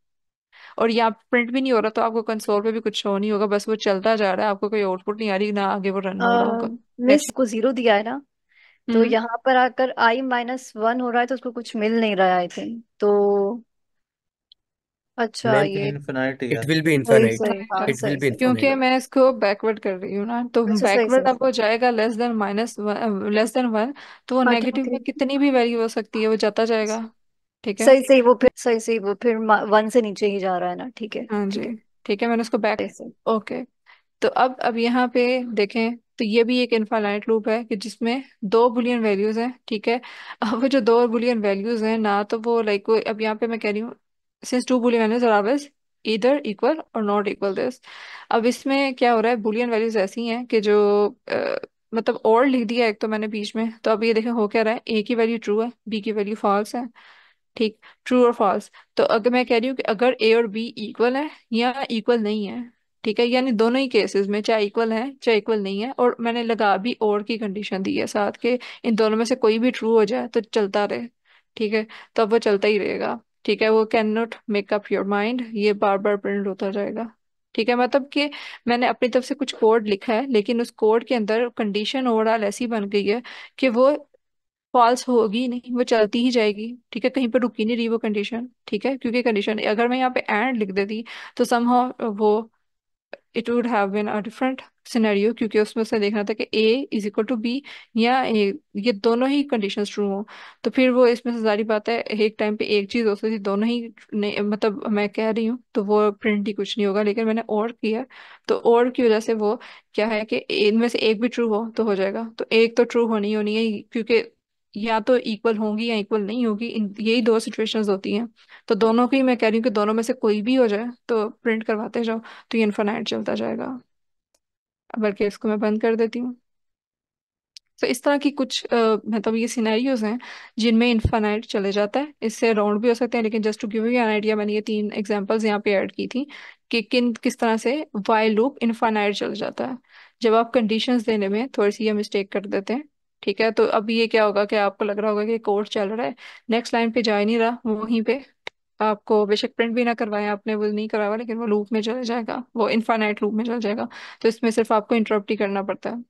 और यहाँ प्रिंट भी नहीं हो रहा तो आपको कंसोल पे भी कुछ शो नहीं होगा, बस वो चलता जा रहा है, आपको कोई आउटपुट नहीं आ रही, ना आगे वो रन हो रहा होगा। मिस को 0 दिया है ना, तो हम्म। यहाँ पर आकर I-1 हो रहा है तो उसको कुछ मिल नहीं रहा है आई थिंक तो। अच्छा मैम ये इनफिनाइट ही इट है। विल बी सही इनफाइनाइट। सही, हाँ इट विल सही बी सही। क्योंकि इनफाइनाइट। मैं इसको बैकवर्ड कर रही हूँ ना, तो अच्छा सही बैकवर्ड सही अब सही। हो जाएगा -1, तो वो हाँ ठीक नेगेटिव है। में कितनी भी वैल्यू हो सकती है वो जाता जाएगा, ठीक है। सही सही, वो फिर सही सही, वो फिर 1 से नीचे ही जा रहा है ना, ठीक है। हाँ ठीक जी, है। ठीक है, मैंने उसको बैक, सही सही। ओके। तो अब यहाँ पे देखें तो ये भी एक इनफाइनाइट लूप है कि जिसमें दो बुलियन वैल्यूज हैं, ठीक है। अब वो जो दो बुलियन वैल्यूज हैं ना, तो वो लाइक वो अब यहाँ पे मैं कह रही हूँ since two boolean values are always इधर इक्वल और नॉट इक्वल दिस। अब इसमें क्या हो रहा है, बुलियन वैल्यूज ऐसी हैं कि जो मतलब और लिख दिया एक तो मैंने बीच में, तो अब ये देखें हो क्या रहा है, ए की वैल्यू ट्रू है, बी की वैल्यू फॉल्स है, ठीक, ट्रू और फॉल्स। तो अगर मैं कह रही हूँ कि अगर ए और बी इक्वल है या इक्वल नहीं है, ठीक है, यानी दोनों ही केसेस में चाहे इक्वल है चाहे इक्वल नहीं है, और मैंने लगा भी और की कंडीशन दी है साथ के, इन दोनों में से कोई भी ट्रू हो जाए तो चलता रहे, ठीक है। तो अब वो चलता ही रहेगा, ठीक है, वो can not make up your mind, ये बार बार प्रिंट होता जाएगा, ठीक है। मतलब कि मैंने अपनी तरफ से कुछ कोड लिखा है लेकिन उस कोड के अंदर कंडीशन ओवरऑल ऐसी बन गई है कि वो फॉल्स होगी नहीं, वो चलती ही जाएगी, ठीक है, कहीं पर रुकी नहीं रही वो कंडीशन, ठीक है। क्योंकि कंडीशन अगर मैं यहाँ पे एंड लिख देती तो समहाउ वो it would have been a different scenario, क्योंकि उसमें उसे देखना था कि A = B या ए, ये दोनों ही कंडीशंस ट्रू हो। तो फिर वो इसमें से सारी बात है, एक टाइम पे एक चीज हो सकती थी, दोनों ही नहीं, मतलब मैं कह रही हूँ तो वो प्रिंट ही कुछ नहीं होगा, लेकिन मैंने और किया। तो और की वजह से वो क्या है कि इनमें से एक भी ट्रू हो तो हो जाएगा, तो एक तो ट्रू होनी होनी है, क्योंकि या तो इक्वल होंगी या इक्वल नहीं होगी, यही दो सिचुएशंस होती हैं। तो दोनों की मैं कह रही हूँ कि दोनों में से कोई भी हो जाए तो प्रिंट करवाते जाओ, तो ये इन्फिनाइट चलता जाएगा। अब बल्कि इसको मैं बंद कर देती हूँ। तो इस तरह की कुछ मतलब ये सिनेरियोज हैं जिनमें इन्फिनाइट चले जाता है, इससे राउंड भी हो सकते हैं, लेकिन just to give you an idea मैंने ये 3 एग्जांपल्स यहाँ पे ऐड की थी कि किस तरह से वाइल लूप इन्फिनाइट चल जाता है जब आप कंडीशंस देने में थोड़ी सी ये मिस्टेक कर देते हैं, ठीक है। तो अब ये क्या होगा कि आपको लग रहा होगा कि कोड चल रहा है, नेक्स्ट लाइन पे जा ही नहीं रहा, वो वहीं पे आपको बेशक प्रिंट भी ना करवाएं आपने, वो नहीं करवाया, लेकिन वो लूप में चले जाएगा, वो इनफाइनाइट लूप में चल जाएगा। तो इसमें सिर्फ आपको इंटरप्ट ही करना पड़ता है।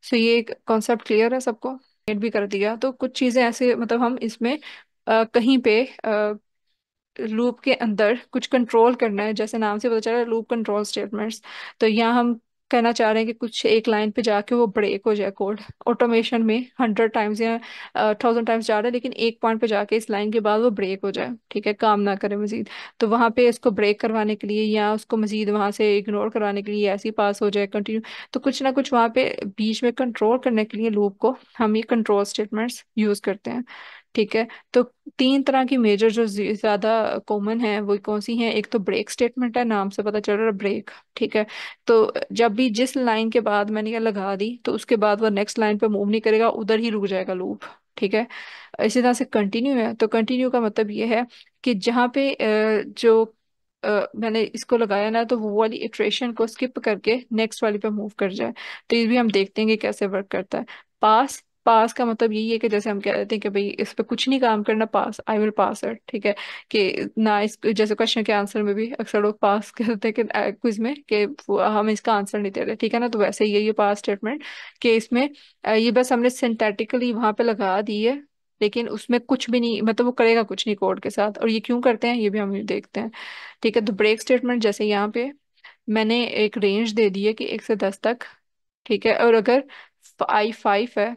सो ये एक कॉन्सेप्ट क्लियर है सबको, एड भी कर दिया। तो कुछ चीजें ऐसे मतलब हम इसमें कहीं पे लूप के अंदर कुछ कंट्रोल करना है, जैसे नाम से पता चल रहा है लूप कंट्रोल स्टेटमेंट्स। तो यहाँ हम कहना चाह रहे हैं कि कुछ एक लाइन पे जाके वो ब्रेक हो जाए कोड, ऑटोमेशन में 100 टाइम्स या 1000 टाइम्स जा रहा है, लेकिन एक पॉइंट पे जाके इस लाइन के बाद वो ब्रेक हो जाए, ठीक है, काम ना करे मजीद। तो वहां पे इसको ब्रेक करवाने के लिए या उसको मजीद वहां से इग्नोर करवाने के लिए ऐसे ही पास हो जाए कंटिन्यू, तो कुछ ना कुछ वहां पे बीच में कंट्रोल करने के लिए लूप को हम ये कंट्रोल स्टेटमेंट्स यूज करते हैं, ठीक है। तो 3 तरह की मेजर जो ज्यादा कॉमन है वो कौन सी हैं, एक तो ब्रेक स्टेटमेंट है, नाम से पता चल रहा है ब्रेक, ठीक है। तो जब भी जिस लाइन के बाद मैंने ये लगा दी तो उसके बाद वो नेक्स्ट लाइन पे मूव नहीं करेगा, उधर ही रुक जाएगा लूप, ठीक है। इसी तरह से कंटिन्यू है, तो कंटिन्यू का मतलब ये है कि जहाँ पे जो मैंने इसको लगाया ना, तो वो वाली इटरेशन को स्किप करके नेक्स्ट वाली पे मूव कर जाए। तो ये भी हम देखते हैं कि कैसे वर्क करता है। पास पास का मतलब यही है कि जैसे हम कह देते हैं कि भाई इस पे कुछ नहीं काम करना, पास, आई विल पास इट, ठीक है। कि ना इस जैसे क्वेश्चन के आंसर में भी अक्सर लोग पास कहते हैं कि क्विज में कि हम इसका आंसर नहीं दे रहे, ठीक है ना। तो वैसे ही ये पास स्टेटमेंट कि इसमें ये बस हमने सिंथेटिकली वहां पे लगा दी है, लेकिन उसमें कुछ भी नहीं, मतलब वो करेगा कुछ नहीं कोड के साथ। और ये क्यों करते हैं ये भी हम देखते हैं, ठीक है। तो ब्रेक स्टेटमेंट जैसे यहाँ पे मैंने एक रेंज दे दी है कि 1 से 10 तक, ठीक है। और अगर I5 है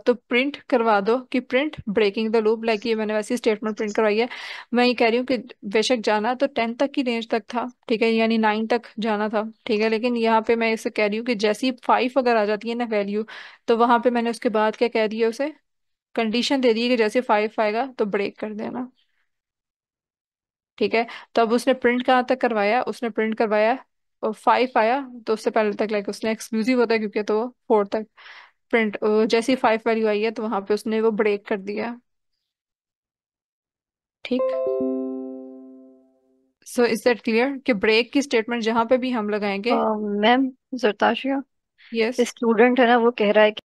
तो प्रिंट करवा दो कि print breaking the loop, like ये मैंने वैसी स्टेटमेंट प्रिंट करवाई है। मैं ये कह रही हूँ कि बेशक जाना तो 10 तक की रेंज तक था, ठीक है, यानी 9 तक जाना था, ठीक है। लेकिन यहाँ पे मैं इसे कह रही हूँ कि जैसी 5 अगर आ जाती है ना वैल्यू, तो वहां पे मैंने उसके बाद क्या कह दिया, उसे कंडीशन दे दी है कि जैसे 5 आएगा तो ब्रेक कर देना, ठीक है। तो अब उसने प्रिंट कहाँ तक करवाया, उसने प्रिंट करवाया और 5 आया तो उससे पहले तक, लाइक उसने एक्सक्लूसिव होता है क्योंकि, तो 4 तक प्रिंट, जैसी 5 वैल्यू आई है तो वहां पे उसने वो ब्रेक कर दिया, ठीक। सो इज दैट क्लियर कि ब्रेक की स्टेटमेंट जहां पे भी हम लगाएंगे। Ma'am, जरताशिया, yes. स्टूडेंट है ना, वो कह रहा है कि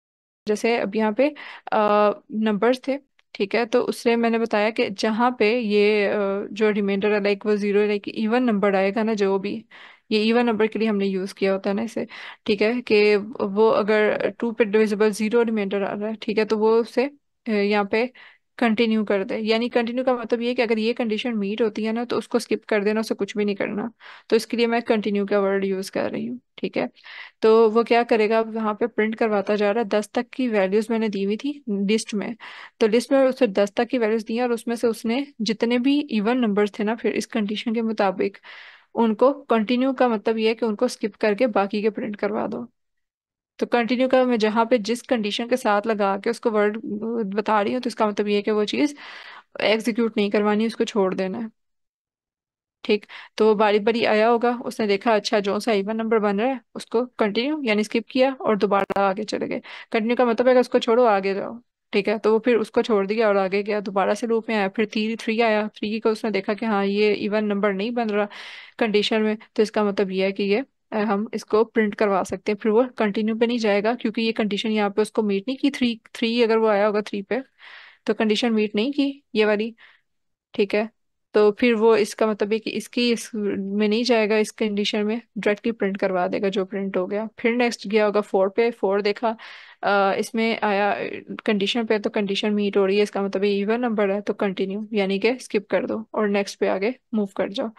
जैसे अब यहाँ पे नंबर्स थे, ठीक है। तो उससे मैंने बताया कि जहाँ पे ये जो रिमाइंडर है, लाइक वो जीरो, लाइक इवन नंबर आएगा ना जो भी, ये इवन नंबर के लिए हमने यूज किया होता है ना इसे, ठीक है। कि वो अगर 2 पे डिविजिबल जीरो रिमाइंडर आ रहा है, ठीक है, तो वो उसे यहाँ पे कंटिन्यू कर दे। यानी कंटिन्यू का मतलब ये है कि अगर ये कंडीशन मीट होती है ना तो उसको स्किप कर देना, उसे कुछ भी नहीं करना। तो इसके लिए मैं कंटिन्यू का वर्ड यूज कर रही हूँ, ठीक है। तो वो क्या करेगा, अब वहां पे प्रिंट करवाता जा रहा है, 10 तक की वैल्यूज मैंने दी हुई थी लिस्ट में। तो लिस्ट में उसे 10 तक की वैल्यूज दी हैं, और उसमें से उसने जितने भी इवन नंबर्स थे ना, फिर इस कंडीशन के मुताबिक उनको कंटिन्यू का मतलब ये है कि उनको स्किप करके बाकी के प्रिंट करवा दो। तो कंटिन्यू का मैं जहाँ पे जिस कंडीशन के साथ लगा के उसको वर्ड बता रही हूँ, तो इसका मतलब ये है कि वो चीज़ एग्जीक्यूट नहीं करवानी, उसको छोड़ देना है, ठीक। तो वो बारी बारी आया होगा, उसने देखा अच्छा जो सा इवन नंबर बन रहा है उसको कंटिन्यू यानी स्किप किया और दोबारा आगे चले गए। कंटिन्यू का मतलब है कि उसको छोड़ो आगे जाओ, ठीक है। तो वो फिर उसको छोड़ दिया और आगे गया, दोबारा से लूप में आया, फिर थ्री थ्री आया, थ्री को उसने देखा कि हाँ ये इवन नंबर नहीं बन रहा कंडीशन में, तो इसका मतलब ये है कि ये हम इसको प्रिंट करवा सकते हैं। फिर वो कंटिन्यू पे नहीं जाएगा क्योंकि ये कंडीशन यहाँ पे उसको मीट नहीं की, थ्री थ्री अगर वो आया होगा थ्री पे तो कंडीशन मीट नहीं की ये वाली, ठीक है। तो फिर वो इसका मतलब है कि इसकी इस में नहीं जाएगा, इस कंडीशन में डायरेक्टली प्रिंट करवा देगा जो प्रिंट हो गया। फिर नेक्स्ट गया होगा 4 पे, 4 देखा इसमें आया कंडीशन पे, तो कंडीशन मीट हो रही है, इसका मतलब ये इवन नंबर है, तो कंटिन्यू यानी कि स्किप कर दो और नेक्स्ट पे आगे मूव कर जाओ।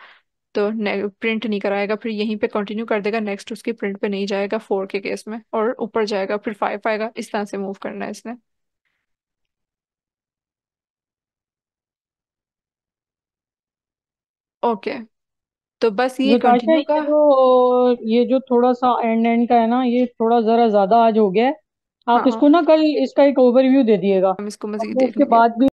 तो प्रिंट नहीं कराएगा, फिर यहीं पे कंटिन्यू कर देगा, नेक्स्ट उसकी प्रिंट पे नहीं जाएगा 4 के केस में, और ऊपर जाएगा, फिर 5 आएगा, इस तरह से मूव करना है इसने। ओके, तो बस ये जताशा, कंटिन्यू का। ये जो थोड़ा सा एंड एंड का है ना, ये थोड़ा जरा ज्यादा आज हो गया है। आप हाँ इसको ना कल इसका एक ओवरव्यू दे दिएगा, हम इसको और मजीद वो देख उसके लेंगे। बाद भी